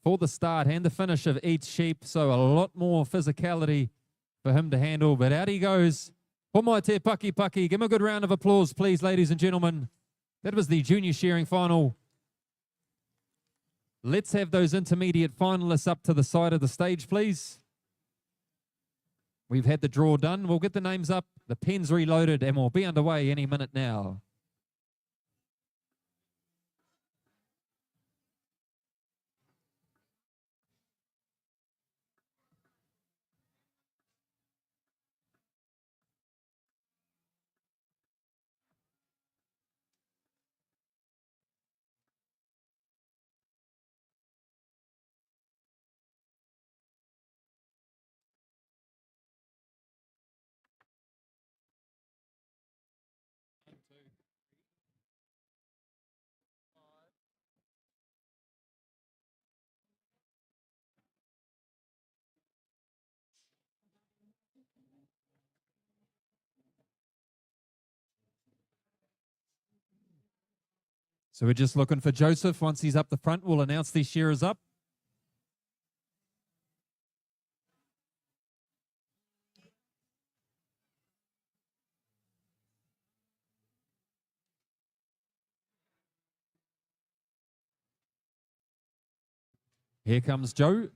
for the start and the finish of each sheep. So a lot more physicality for him to handle, but out he goes. Homai te paki paki. Give him a good round of applause, please, ladies and gentlemen. That was the junior shearing final. Let's have those intermediate finalists up to the side of the stage, please. We've had the draw done. We'll get the names up, the pens reloaded, and we'll be underway any minute now. So we're just looking for Joseph. Once he's up the front, we'll announce these shearers up. Here comes Joe.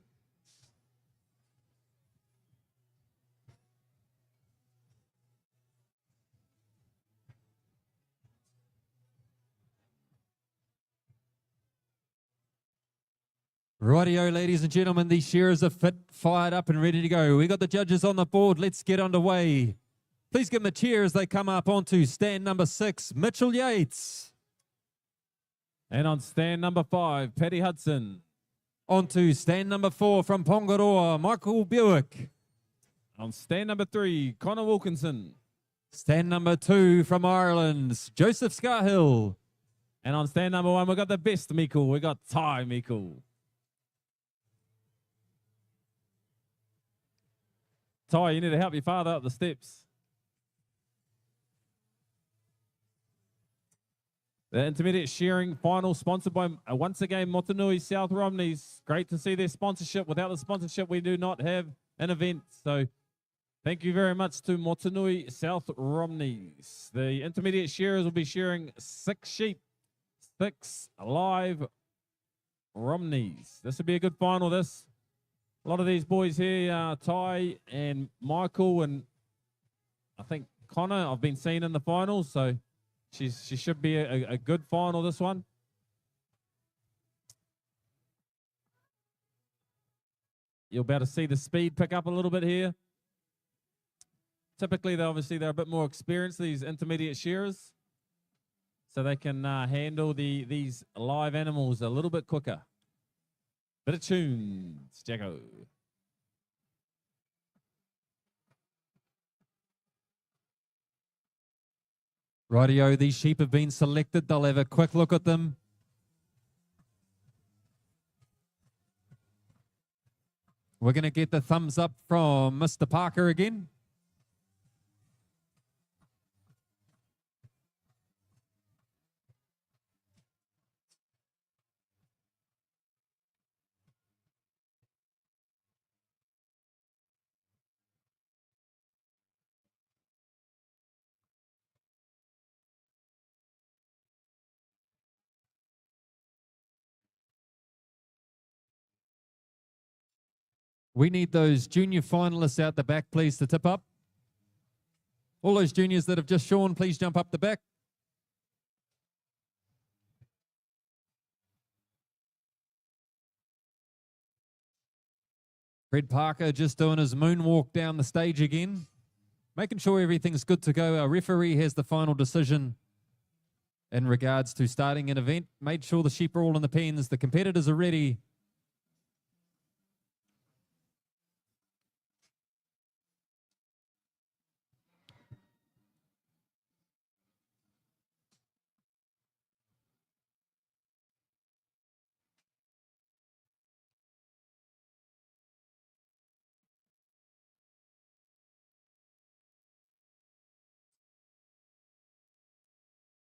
Rightio, ladies and gentlemen, these shearers are fit, fired up and ready to go. We got the judges on the board. Let's get underway. Please give them a cheer as they come up onto stand number 6, Mitchell Yates. And on stand number 5, Paddy Hudson. Onto stand number 4 from Pongaroa, Michael Buick. On stand number 3, Connor Wilkinson. Stand number 2 from Ireland, Joseph Scarhill. And on stand number 1, we got the best Mikkel. We got Ty Mikkel. Ty, you need to help your father up the steps. The intermediate shearing final sponsored by, once again, Motunui South Romneys. Great to see their sponsorship. Without the sponsorship, we do not have an event. So thank you very much to Motunui South Romneys. The intermediate shearers will be shearing 6 sheep, 6 live Romneys. This will be a good final, this. A lot of these boys here, Ty and Michael, and I think Connor, I've been seeing in the finals, so she should be a good final, this one. You'll be able to see the speed pick up a little bit here. Typically, they're a bit more experienced, these intermediate shearers, so they can handle these live animals a little bit quicker. Bit of tunes, Jacko. Rightio, these sheep have been selected. They'll have a quick look at them. We're going to get the thumbs up from Mr. Parker again. We need those junior finalists out the back, please, to tip up. All those juniors that have just shorn, please jump up the back. Fred Parker just doing his moonwalk down the stage again, making sure everything's good to go. Our referee has the final decision in regards to starting an event. Made sure the sheep are all in the pens. The competitors are ready.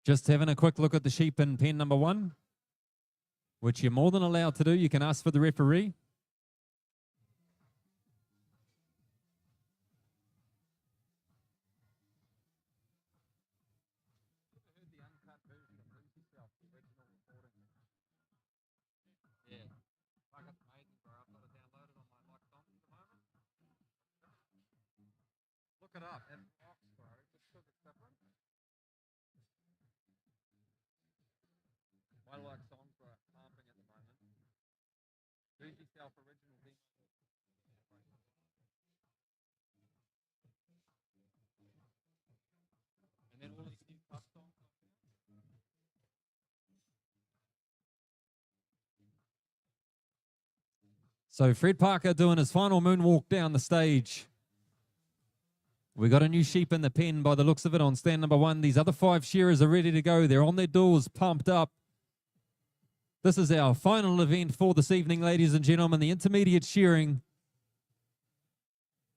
Just having a quick look at the sheep in pen number 1, which you're more than allowed to do. You can ask for the referee. Look it up. I like songs for pumping at the moment. Who's yourself original thing? And then all these new pub songs. So Fred Parker doing his final moonwalk down the stage. We got a new sheep in the pen by the looks of it on stand number 1. These other 5 shearers are ready to go. They're on their doors, pumped up. This is our final event for this evening, ladies and gentlemen, the intermediate shearing.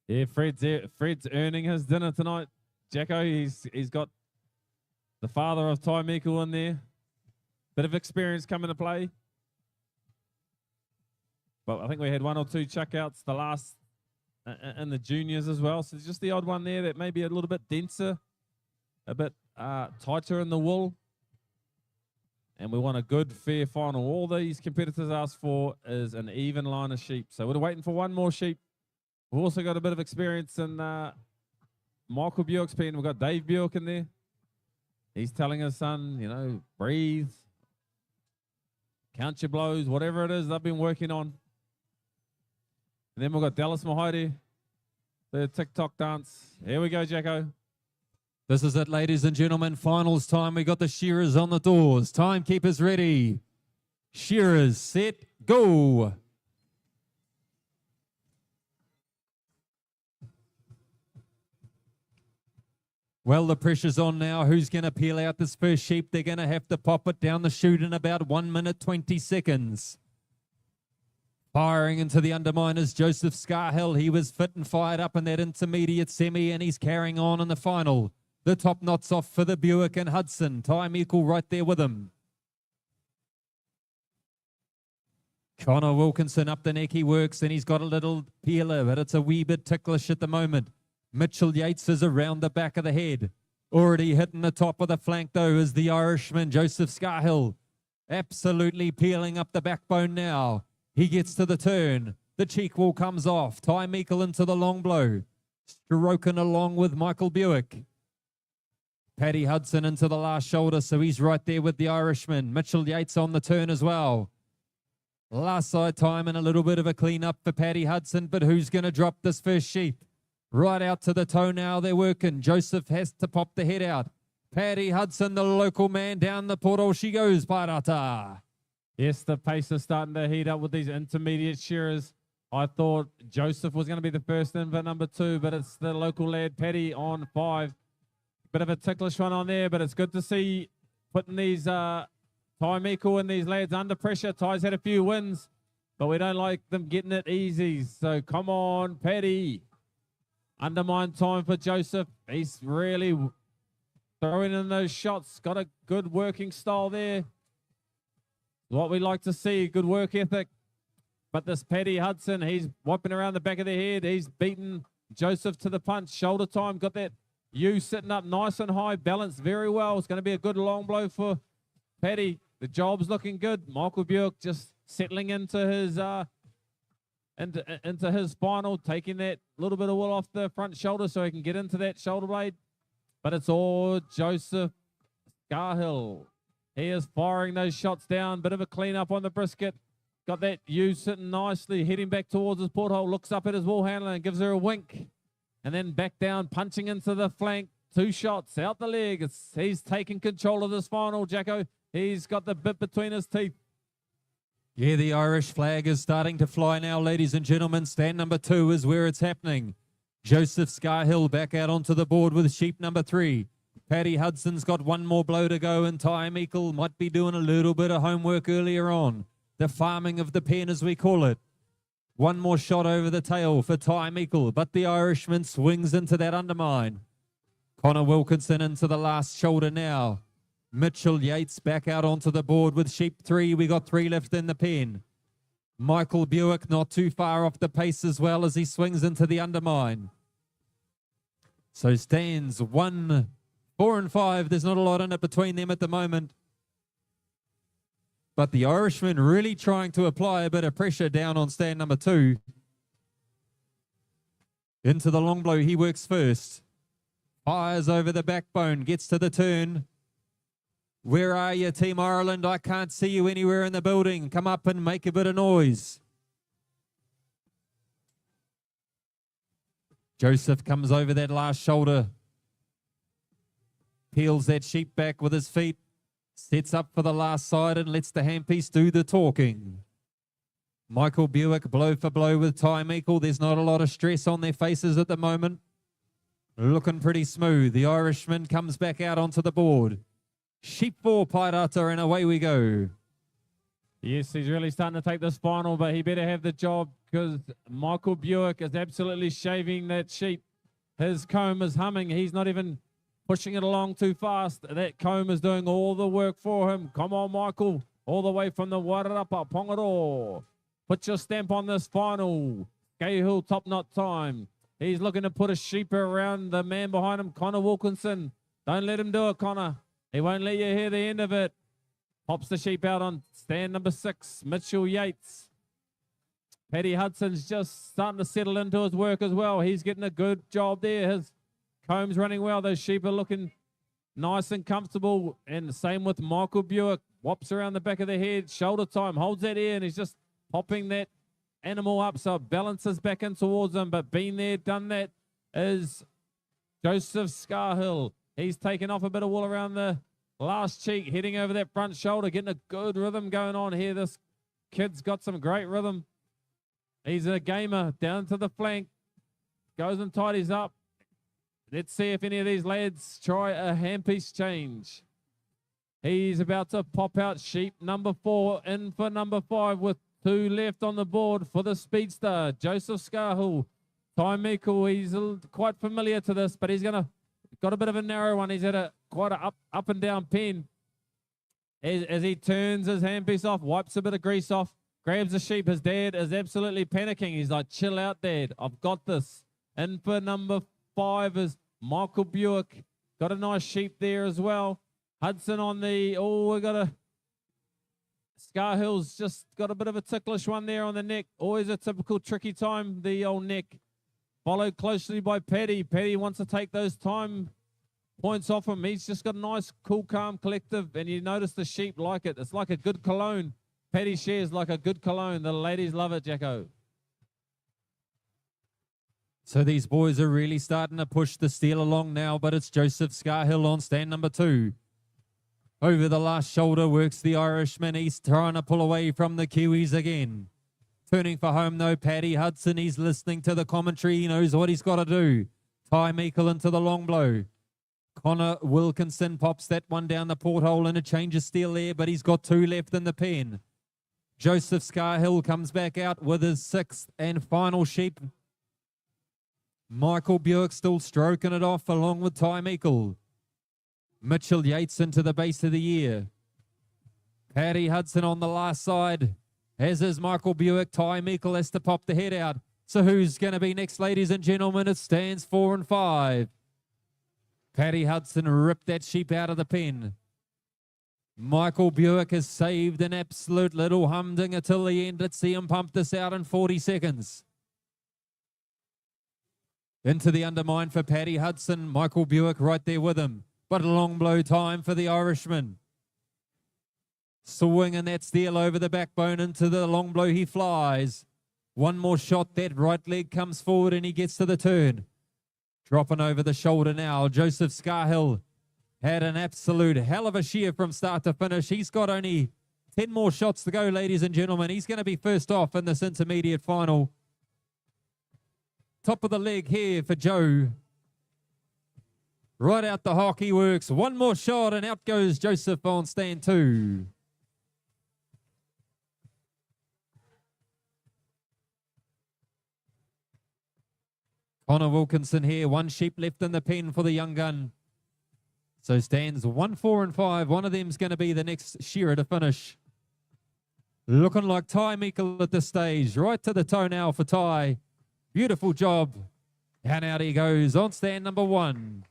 Yeah, Fred's earning his dinner tonight. Jacko, he's got the father of Ty Mikkel in there. Bit of experience come into play. But I think we had 1 or 2 chuckouts the last in the juniors as well. So it's just the odd one there that may be a little bit denser, a bit tighter in the wool. And we want a good, fair final. All these competitors ask for is an even line of sheep. So we're waiting for one more sheep. We've also got a bit of experience in Michael Buick's pen. We've got Dave Buick in there. He's telling his son, you know, breathe, count your blows, whatever it is they've been working on. And then we've got Dallas Mahaide, the TikTok dance. Here we go, Jacko. This is it, ladies and gentlemen. Finals time. We got the shearers on the doors. Timekeepers ready. Shearers set, go. Well, the pressure's on now. Who's going to peel out this first sheep? They're going to have to pop it down the chute in about 1 minute, 20 seconds. Firing into the underminers, Joseph Scarhill. He was fit and fired up in that intermediate semi, and he's carrying on in the final. The top knots off for the Buick and Hudson. Time equal right there with him. Connor Wilkinson up the neck. He works, and he's got a little peeler, but it's a wee bit ticklish at the moment. Mitchell Yates is around the back of the head. Already hitting the top of the flank, though, is the Irishman, Joseph Scarhill. Absolutely peeling up the backbone now. He gets to the turn. The cheek wall comes off. Ty Meikle into the long blow. Stroking along with Michael Buick. Paddy Hudson into the last shoulder, so he's right there with the Irishman. Mitchell Yates on the turn as well. Last side time and a little bit of a clean up for Paddy Hudson, but who's going to drop this first sheep? Right out to the toe now, they're working. Joseph has to pop the head out. Paddy Hudson, the local man, down the portal she goes, Parata. Yes, the pace is starting to heat up with these intermediate shearers. I thought Joseph was going to be the first in for number 2, but it's the local lad, Paddy, on 5. Bit of a ticklish one on there, but it's good to see putting these Ty Meikle and these lads under pressure. Ty's had a few wins, but we don't like them getting it easy. So come on, Paddy. Undermine time for Joseph. He's really throwing in those shots. Got a good working style there. What we like to see, good work ethic. But this Paddy Hudson, he's whopping around the back of the head. He's beaten Joseph to the punch. Shoulder time, got that U sitting up nice and high, balanced very well. It's going to be a good long blow for Paddy. The job's looking good. Michael Buick just settling into his into his final, taking that little bit of wool off the front shoulder so he can get into that shoulder blade. But it's all Joseph Scarhill. He is firing those shots down. Bit of a clean up on the brisket. Got that U sitting nicely, heading back towards his porthole. Looks up at his wool handler and gives her a wink. And then back down, punching into the flank. 2 shots out the leg. He's taking control of this final, Jacko. He's got the bit between his teeth. Yeah, the Irish flag is starting to fly now, ladies and gentlemen. Stand number 2 is where it's happening. Joseph Scarhill back out onto the board with sheep number 3. Paddy Hudson's got one more blow to go, and Ty Meikle might be doing a little bit of homework earlier on. The farming of the pen, as we call it. One more shot over the tail for Ty Meikle, but the Irishman swings into that undermine. Connor Wilkinson into the last shoulder now. Mitchell Yates back out onto the board with sheep 3. We got 3 left in the pen. Michael Buick not too far off the pace as well as he swings into the undermine. So stands 1, 4 and 5. There's not a lot in it between them at the moment. But the Irishman really trying to apply a bit of pressure down on stand number 2. Into the long blow, he works first. Fires over the backbone, gets to the turn. Where are you, Team Ireland? I can't see you anywhere in the building. Come up and make a bit of noise. Joseph comes over that last shoulder. Peels that sheep back with his feet. Sets up for the last side and lets the handpiece do the talking. Michael Buick blow for blow with Ty Meikle. There's not a lot of stress on their faces at the moment. Looking pretty smooth. The Irishman comes back out onto the board. Sheep 4, Pairata, and away we go. Yes, he's really starting to take this final, but he better have the job because Michael Buick is absolutely shaving that sheep. His comb is humming. He's not even pushing it along too fast. That comb is doing all the work for him. Come on, Michael. All the way from the Wairarapa, Pongaro. Put your stamp on this final. Cahill top knot time. He's looking to put a sheep around the man behind him, Connor Wilkinson. Don't let him do it, Connor. He won't let you hear the end of it. Pops the sheep out on stand number 6, Mitchell Yates. Paddy Hudson's just starting to settle into his work as well. He's getting a good job there. His comb's running well. Those sheep are looking nice and comfortable. And the same with Michael Buick. Whops around the back of the head. Shoulder time. Holds that ear and he's just popping that animal up so it balances back in towards him. But been there, done that is Joseph Scarhill. He's taken off a bit of wool around the last cheek, heading over that front shoulder, getting a good rhythm going on here. This kid's got some great rhythm. He's a gamer down to the flank. Goes and tidies up. Let's see if any of these lads try a handpiece change. He's about to pop out sheep number 4 in for number 5 with 2 left on the board for the speedster, Joseph Scarhill. Ty Meikle, he's quite familiar to this, but he's got a bit of a narrow one. He's at quite a up and down pen. As he turns his handpiece off, wipes a bit of grease off, grabs the sheep. His dad is absolutely panicking. He's like, chill out, Dad. I've got this. In for number 5 is Michael Buick. Got a nice sheep there as well. Hudson on the, we got a, Scarhill's just got a bit of a ticklish one there on the neck. Always a typical tricky time, the old neck. Followed closely by Paddy. Paddy wants to take those time points off him. He's just got a nice, cool, calm, collective. And you notice the sheep like it. It's like a good cologne. Paddy shares like a good cologne. The ladies love it, Jacko. So these boys are really starting to push the steel along now, but it's Joseph Scarhill on stand number 2. Over the last shoulder works the Irishman. He's trying to pull away from the Kiwis again. Turning for home, though, Paddy Hudson. He's listening to the commentary. He knows what he's got to do. Ty Meikle into the long blow. Connor Wilkinson pops that one down the porthole and a change of steel there, but he's got 2 left in the pen. Joseph Scarhill comes back out with his 6th and final sheep. Michael Buick still stroking it off along with Ty Meikle. Mitchell Yates into the base of the year. Paddy Hudson on the last side. As is Michael Buick. Ty Meikle has to pop the head out. So who's going to be next, ladies and gentlemen? It stands 4 and 5. Paddy Hudson ripped that sheep out of the pen. Michael Buick has saved an absolute little humdinger till the end. Let's see him pump this out in 40 seconds. Into the undermine for Paddy Hudson. Michael Buick right there with him. But a long blow time for the Irishman. Swinging that steel over the backbone into the long blow. He flies. One more shot. That right leg comes forward and he gets to the turn. Dropping over the shoulder now. Joseph Scarhill had an absolute hell of a shear from start to finish. He's got only 10 more shots to go, ladies and gentlemen. He's going to be first off in this intermediate final. Top of the leg here for Joe. Right out the hockey works. One more shot and out goes Joseph on stand 2. Connor Wilkinson here. 1 sheep left in the pen for the young gun. So stands 1, 4 and 5. One of them's going to be the next shearer to finish. Looking like Ty Meikle at this stage. Right to the toe now for Ty. Beautiful job. And out he goes on stand number 1.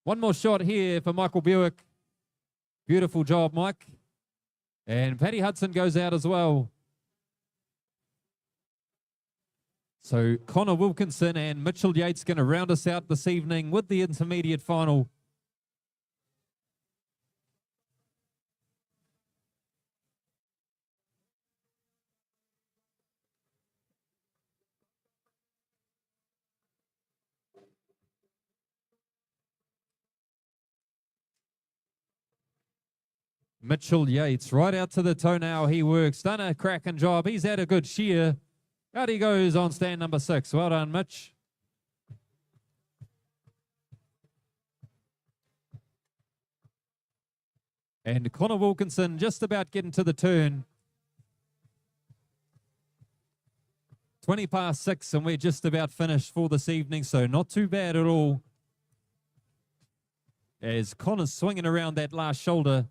One more shot here for Michael Buick. Beautiful job, Mike. And Paddy Hudson goes out as well. So Connor Wilkinson and Mitchell Yates going to round us out this evening with the intermediate final. Mitchell Yates, right out to the toe now. He works, done a cracking job. He's had a good shear. Out he goes on stand number 6. Well done, Mitch. And Connor Wilkinson just about getting to the turn. 20 past 6 and we're just about finished for this evening, so not too bad at all. as Connor's swinging around that last shoulder.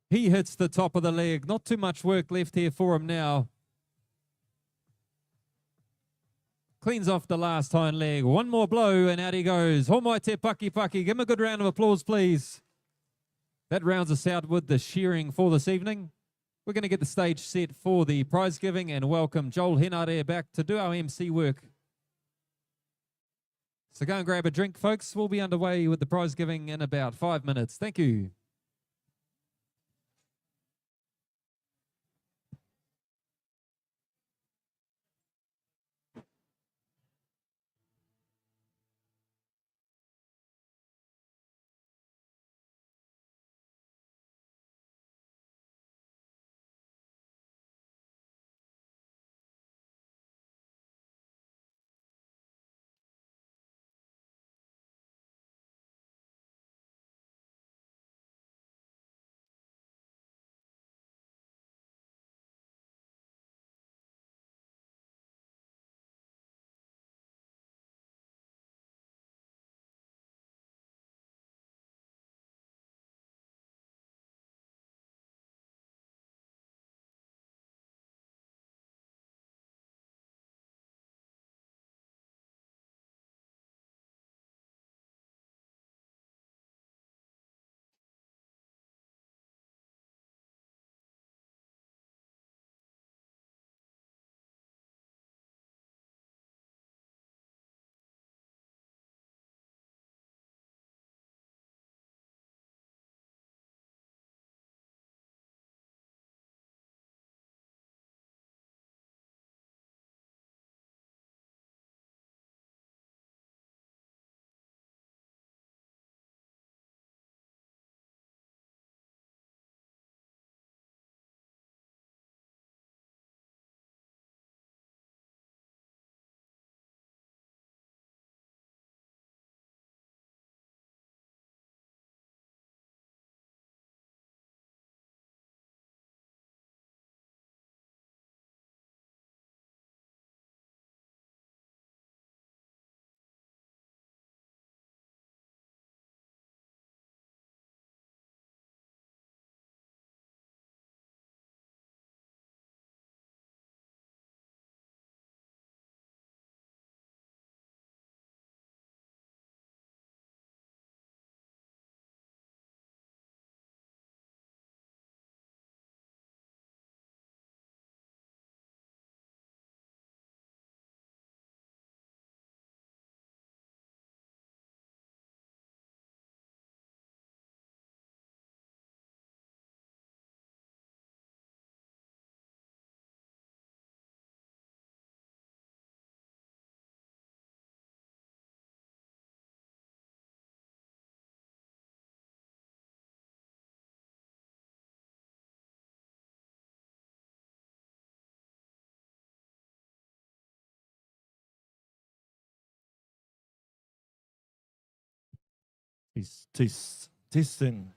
He hits the top of the leg. Not too much work left here for him now. Cleans off the last hind leg. One more blow and out he goes. Homai te paki paki. Give him a good round of applause, please. That rounds us out with the shearing for this evening. We're going to get the stage set for the prize giving and welcome Joel Henare back to do our MC work. So go and grab a drink, folks. We'll be underway with the prize giving in about 5 minutes. Thank you. He's testing.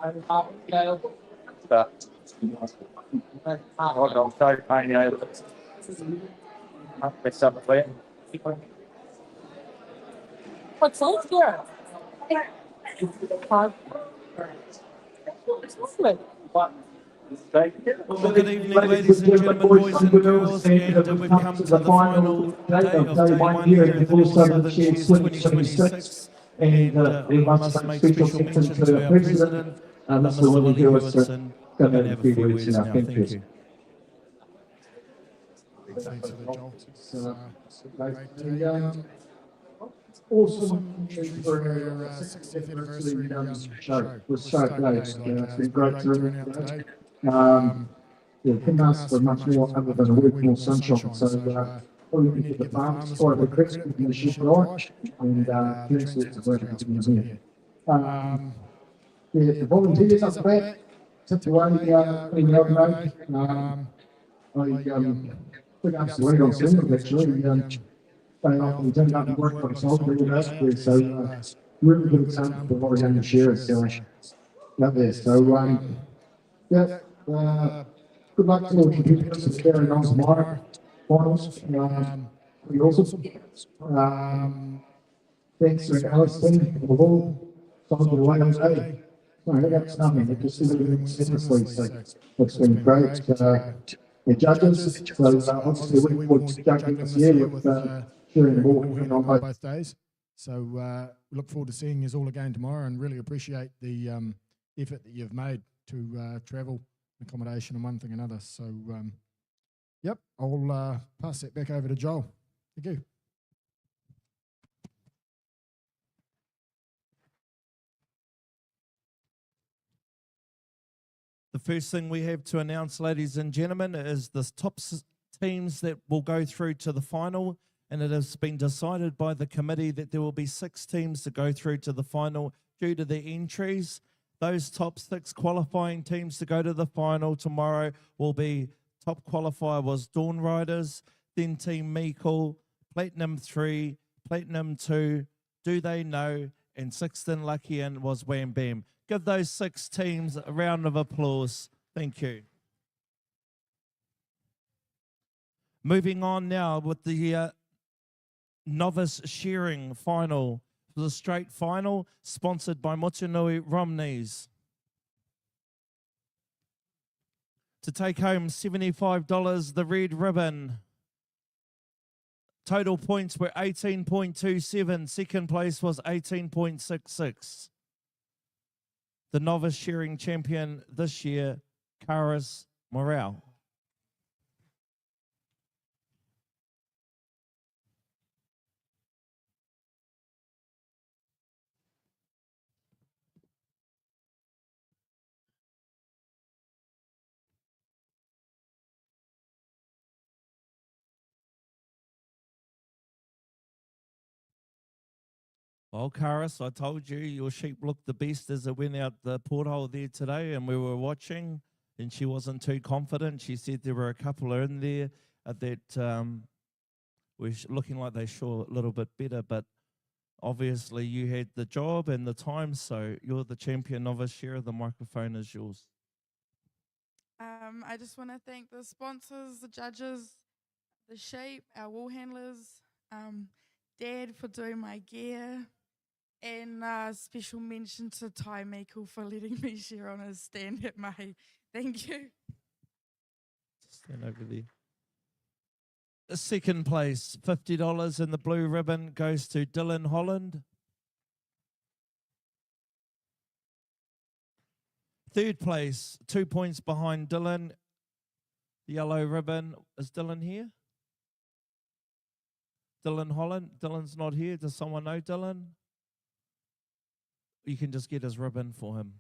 Hold on, sorry, I know. Messed up a bit. What's here? Well, good evening, ladies and gentlemen, boys and girls, and we've come to the final day of day one here at the North Southern Shares 2026. And we must make special mention to our president, Mr. Willie Hewitson. Going to have a few words now. Thank you. Thanks for the Joel. It's great day. Awesome entry for our 60th anniversary show. It was so great. It's been great turnout today. Yeah, couldn't ask for much more other than a week more sunshine. So, all we need to get the farmers quite a bit crisp in the ship right, and turn sorts of work to be here. Yeah, the volunteers up back, took away in the other day. I took up the lead on Sunday actually. They often turn up and work for themselves, but we're there. So, really good example for a lot of young sharers out there. So, yeah. Good luck to all the competitors that are carrying on tomorrow. Finals. We also thanks to Alice team for the ball. Time to away on today. No, that's nothing. It just did everything seamlessly. So it's been great. The judges. So obviously we would judging this year with sharing the ball on both days. So we look forward to seeing you all again tomorrow, and really appreciate the effort that you've made to travel, accommodation, and one thing and another. So, yep, I'll pass it back over to Joel. Thank you. The first thing we have to announce, ladies and gentlemen, is the top teams that will go through to the final. And it has been decided by the committee that there will be 6 teams to go through to the final due to the entries. Those top 6 qualifying teams to go to the final tomorrow will be, top qualifier was Dawn Riders, then Team Meikle, Platinum 3, Platinum 2, Do They Know, and Sixten Luckian was Wham Bam. Give those 6 teams a round of applause. Thank you. Moving on now with the novice shearing final. The straight final, sponsored by Motunui Romneys. To take home $75, the red ribbon. Total points were 18.27. Second place was 18.66. The novice shearing champion this year, Karis Morale. Well, Karis, I told you your sheep looked the best as it went out the porthole there today, and we were watching, and she wasn't too confident. She said there were a couple in there that were looking like they saw a little bit better, but obviously you had the job and the time, so you're the champion novice shearer. The microphone is yours. I just want to thank the sponsors, the judges, the sheep, our wool handlers, Dad for doing my gear, and special mention to Ty Meikle for letting me share on his stand at Mahi. Thank you. Stand over there. The second place, $50 in the blue ribbon, goes to Dylan Holland. Third place, 2 points behind Dylan. The yellow ribbon, is Dylan here? Dylan Holland. Dylan's not here. Does someone know Dylan? You can just get his ribbon for him.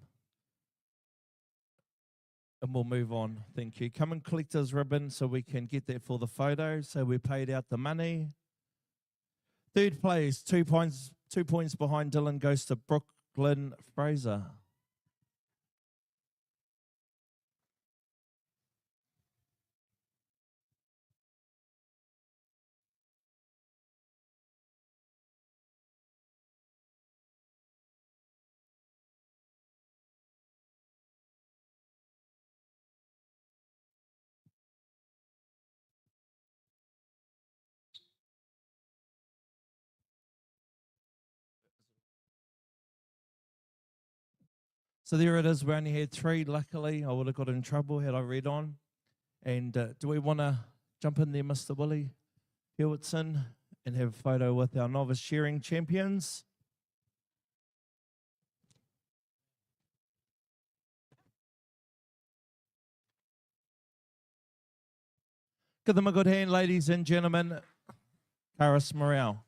And we'll move on. Thank you. Come and collect his ribbon so we can get that for the photo. So we paid out the money. Third place, 2 points behind Dylan, goes to Brooklyn Fraser. So there it is. We only had 3. Luckily, I would have got in trouble had I read on. And do we want to jump in there, Mr. Willie Hewitson, and have a photo with our novice shearing champions? Give them a good hand, ladies and gentlemen. Karis Morale.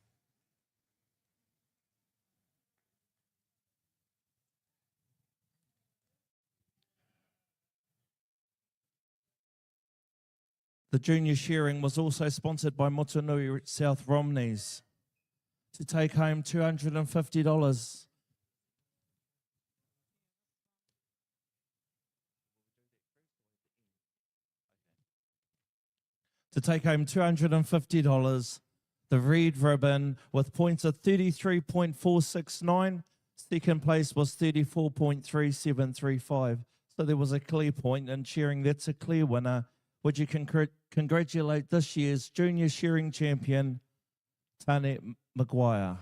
The junior shearing was also sponsored by Motunui South Romneys to take home $250. To take home $250, the red ribbon with points of 33.469. Second place was 34.3735. So there was a clear point in shearing. That's a clear winner. Would you congratulate this year's junior shearing champion, Tane Maguire?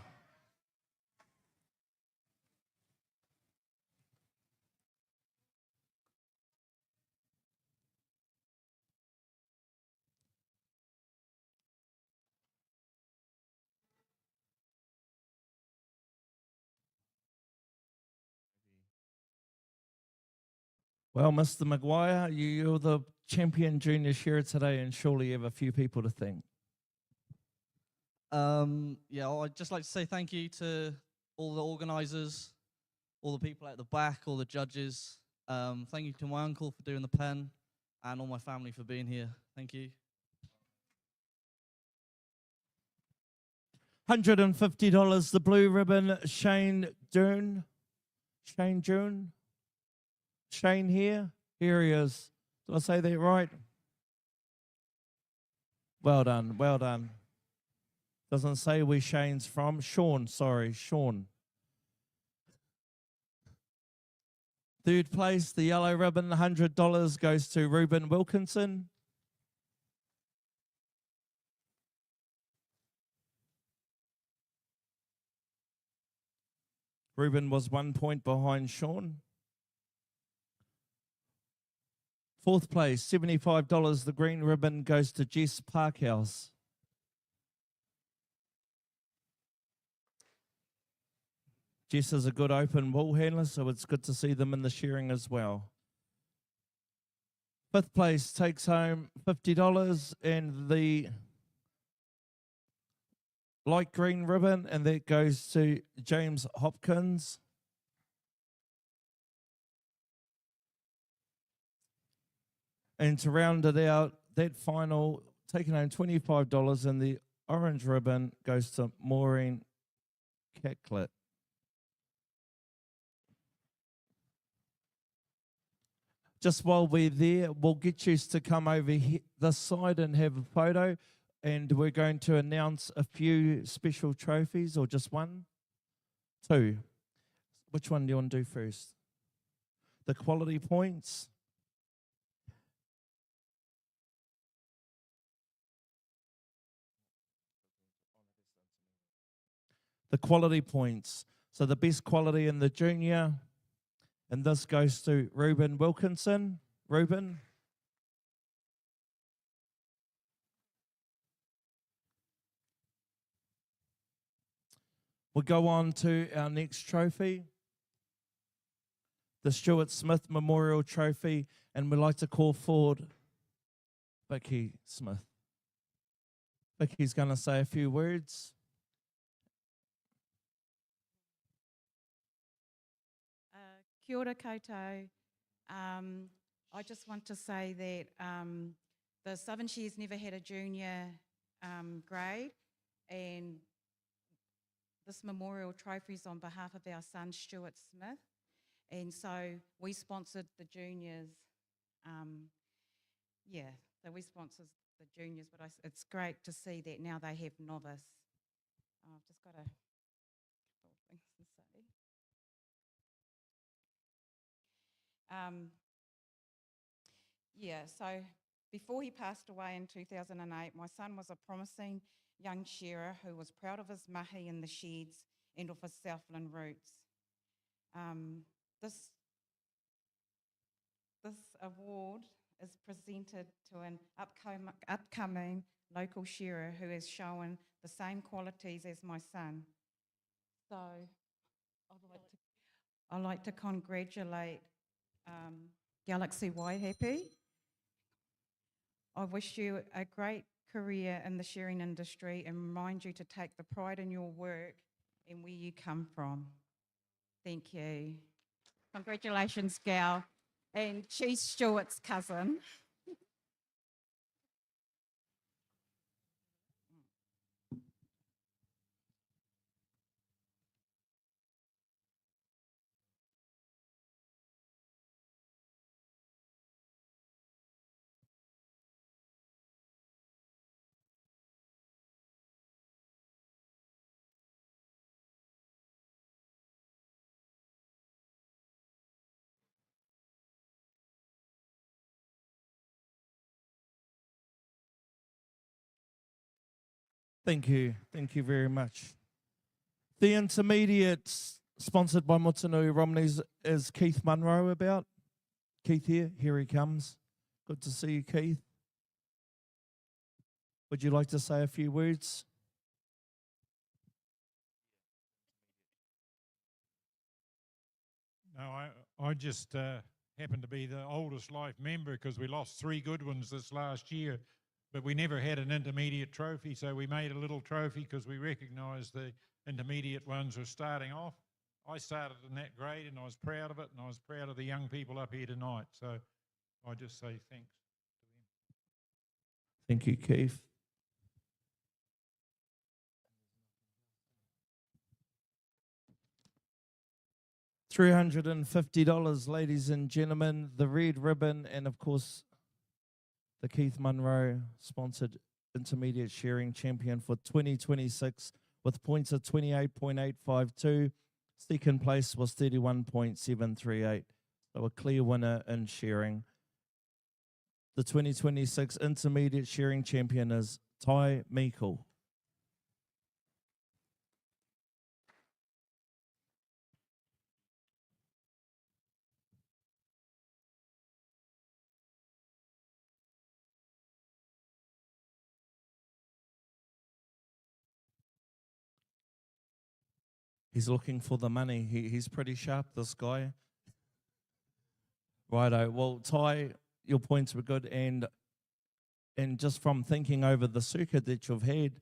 Well, Mr. Maguire, you're the champion junior shearer today, and surely you have a few people to thank. Yeah, I'd just like to say thank you to all the organisers, all the people at the back, all the judges. Thank you to my uncle for doing the pen, and all my family for being here. Thank you. $150, the blue ribbon, Shane June. Shane June. Shane here. Here he is. Did I say that right? Well done, well done. Doesn't say where Shane's from. Sean, sorry, Sean. Third place, the yellow ribbon, $100 goes to Reuben Wilkinson. Reuben was 1 point behind Sean. Fourth place, $75, the green ribbon goes to Jess Parkhouse. Jess is a good open wool handler, so it's good to see them in the shearing as well. Fifth place takes home $50 and the light green ribbon, and that goes to James Hopkins. And to round it out, that final, taking home $25, and the orange ribbon goes to Maureen Catlett. Just while we're there, we'll get you to come over here, this side and have a photo. And we're going to announce a few special trophies, or just one? Two. Which one do you want to do first? The quality points. The quality points. So the best quality in the junior. And this goes to Reuben Wilkinson. Reuben. We'll go on to our next trophy, the Stuart Smith Memorial Trophy, and we'd like to call forward Vicky Smith. Vicky's going to say a few words. Kia ora koutou. I just want to say that the Southern Shears never had a junior grade, and this memorial trophy is on behalf of our son Stuart Smith, and so we sponsored the juniors. So we sponsored the juniors, but it's great to see that now they have novice. I've just got a couple of things to say. So before he passed away in 2008, my son was a promising young shearer who was proud of his mahi in the sheds and of his Southland roots. This this award is presented to an upcoming local shearer who has shown the same qualities as my son. So I'd like to congratulate Galaxy White Happy. I wish you a great career in the shearing industry and remind you to take the pride in your work and where you come from. Thank you. Congratulations, Gal. And she's Stuart's cousin. Thank you. Thank you very much. The intermediate sponsored by Motunui Romneys is Keith Munro about. Keith here he comes. Good to see you, Keith. Would you like to say a few words? No, I just happened to be the oldest life member because we lost 3 good ones this last year, but we never had an intermediate trophy, so we made a little trophy because we recognised the intermediate ones were starting off. I started in that grade and I was proud of it, and I was proud of the young people up here tonight, so I just say thanks to them. Thank you, Keith. $350, ladies and gentlemen, the red ribbon, and of course, the Keith Munro sponsored intermediate shearing champion for 2026 with points of 28.852. Second place was 31.738. So a clear winner in shearing. The 2026 intermediate shearing champion is Ty Meikle. He's looking for the money. He's pretty sharp, this guy. Righto. Well, Ty, your points were good, and just from thinking over the circuit that you've had,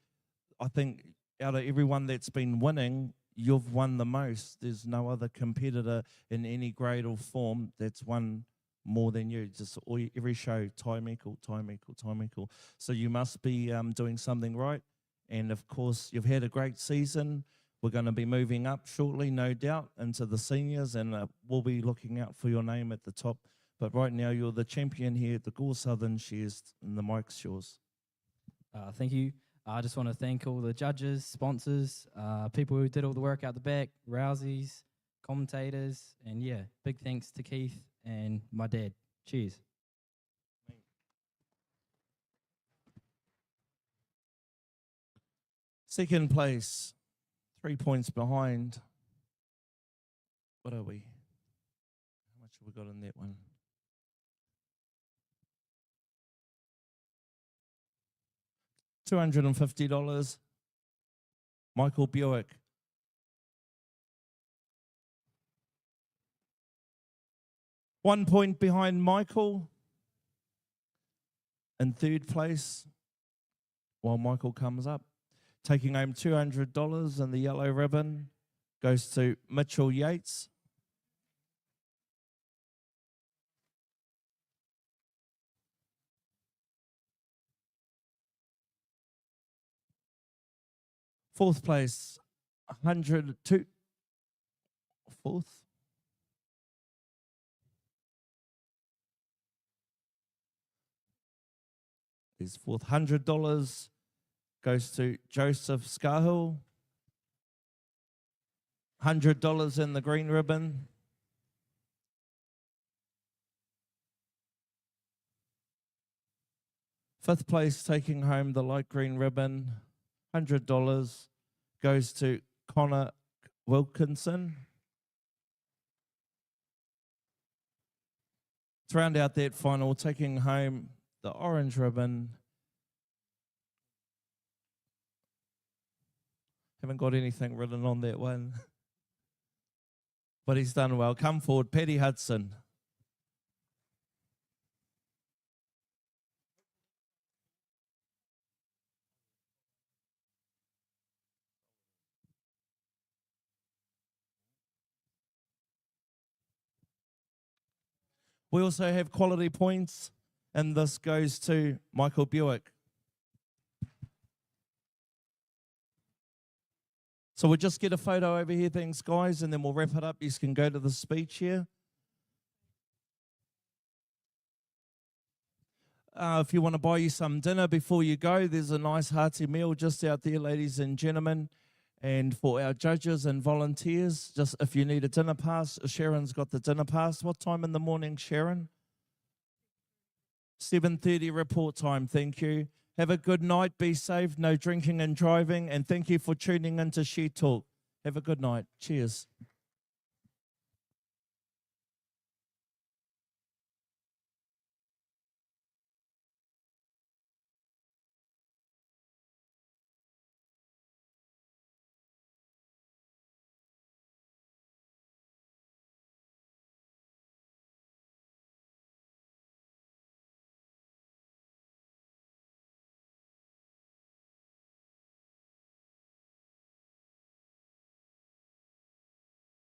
I think out of everyone that's been winning, you've won the most. There's no other competitor in any grade or form that's won more than you. Just every show, Ty Meikle, Ty Meikle, Ty Meikle. So you must be doing something right. And of course, you've had a great season. We're going to be moving up shortly, no doubt, into the seniors, and we'll be looking out for your name at the top. But right now, you're the champion here at the Gore Southern Shares, and the mic's yours. Thank you. I just want to thank all the judges, sponsors, people who did all the work out the back, Rouseys, commentators, and yeah, big thanks to Keith and my dad. Cheers. Second place, 3 points behind. What are we? How much have we got in that one? $250. Michael Buick. One point behind Michael. In third place, while Michael comes up, taking home $200, and the yellow ribbon goes to Mitchell Yates. Fourth place, 102. Fourth. His fourth $100 goes to Joseph Scahill. $100 in the green ribbon. Fifth place, taking home the light green ribbon. $100 goes to Connor Wilkinson. To round out that final, taking home the orange ribbon. Haven't got anything written on that one. But he's done well. Come forward, Paddy Hudson. We also have quality points, and this goes to Michael Buick. So we'll just get a photo over here, thanks guys, and then we'll wrap it up. You can go to the speech here. If you want to buy you some dinner before you go, there's a nice hearty meal just out there, ladies and gentlemen. And for our judges and volunteers, just if you need a dinner pass, Sharon's got the dinner pass. What time in the morning, Sharon? 7:30 report time, thank you. Have a good night, be safe, no drinking and driving, and thank you for tuning in to She Talk. Have a good night. Cheers.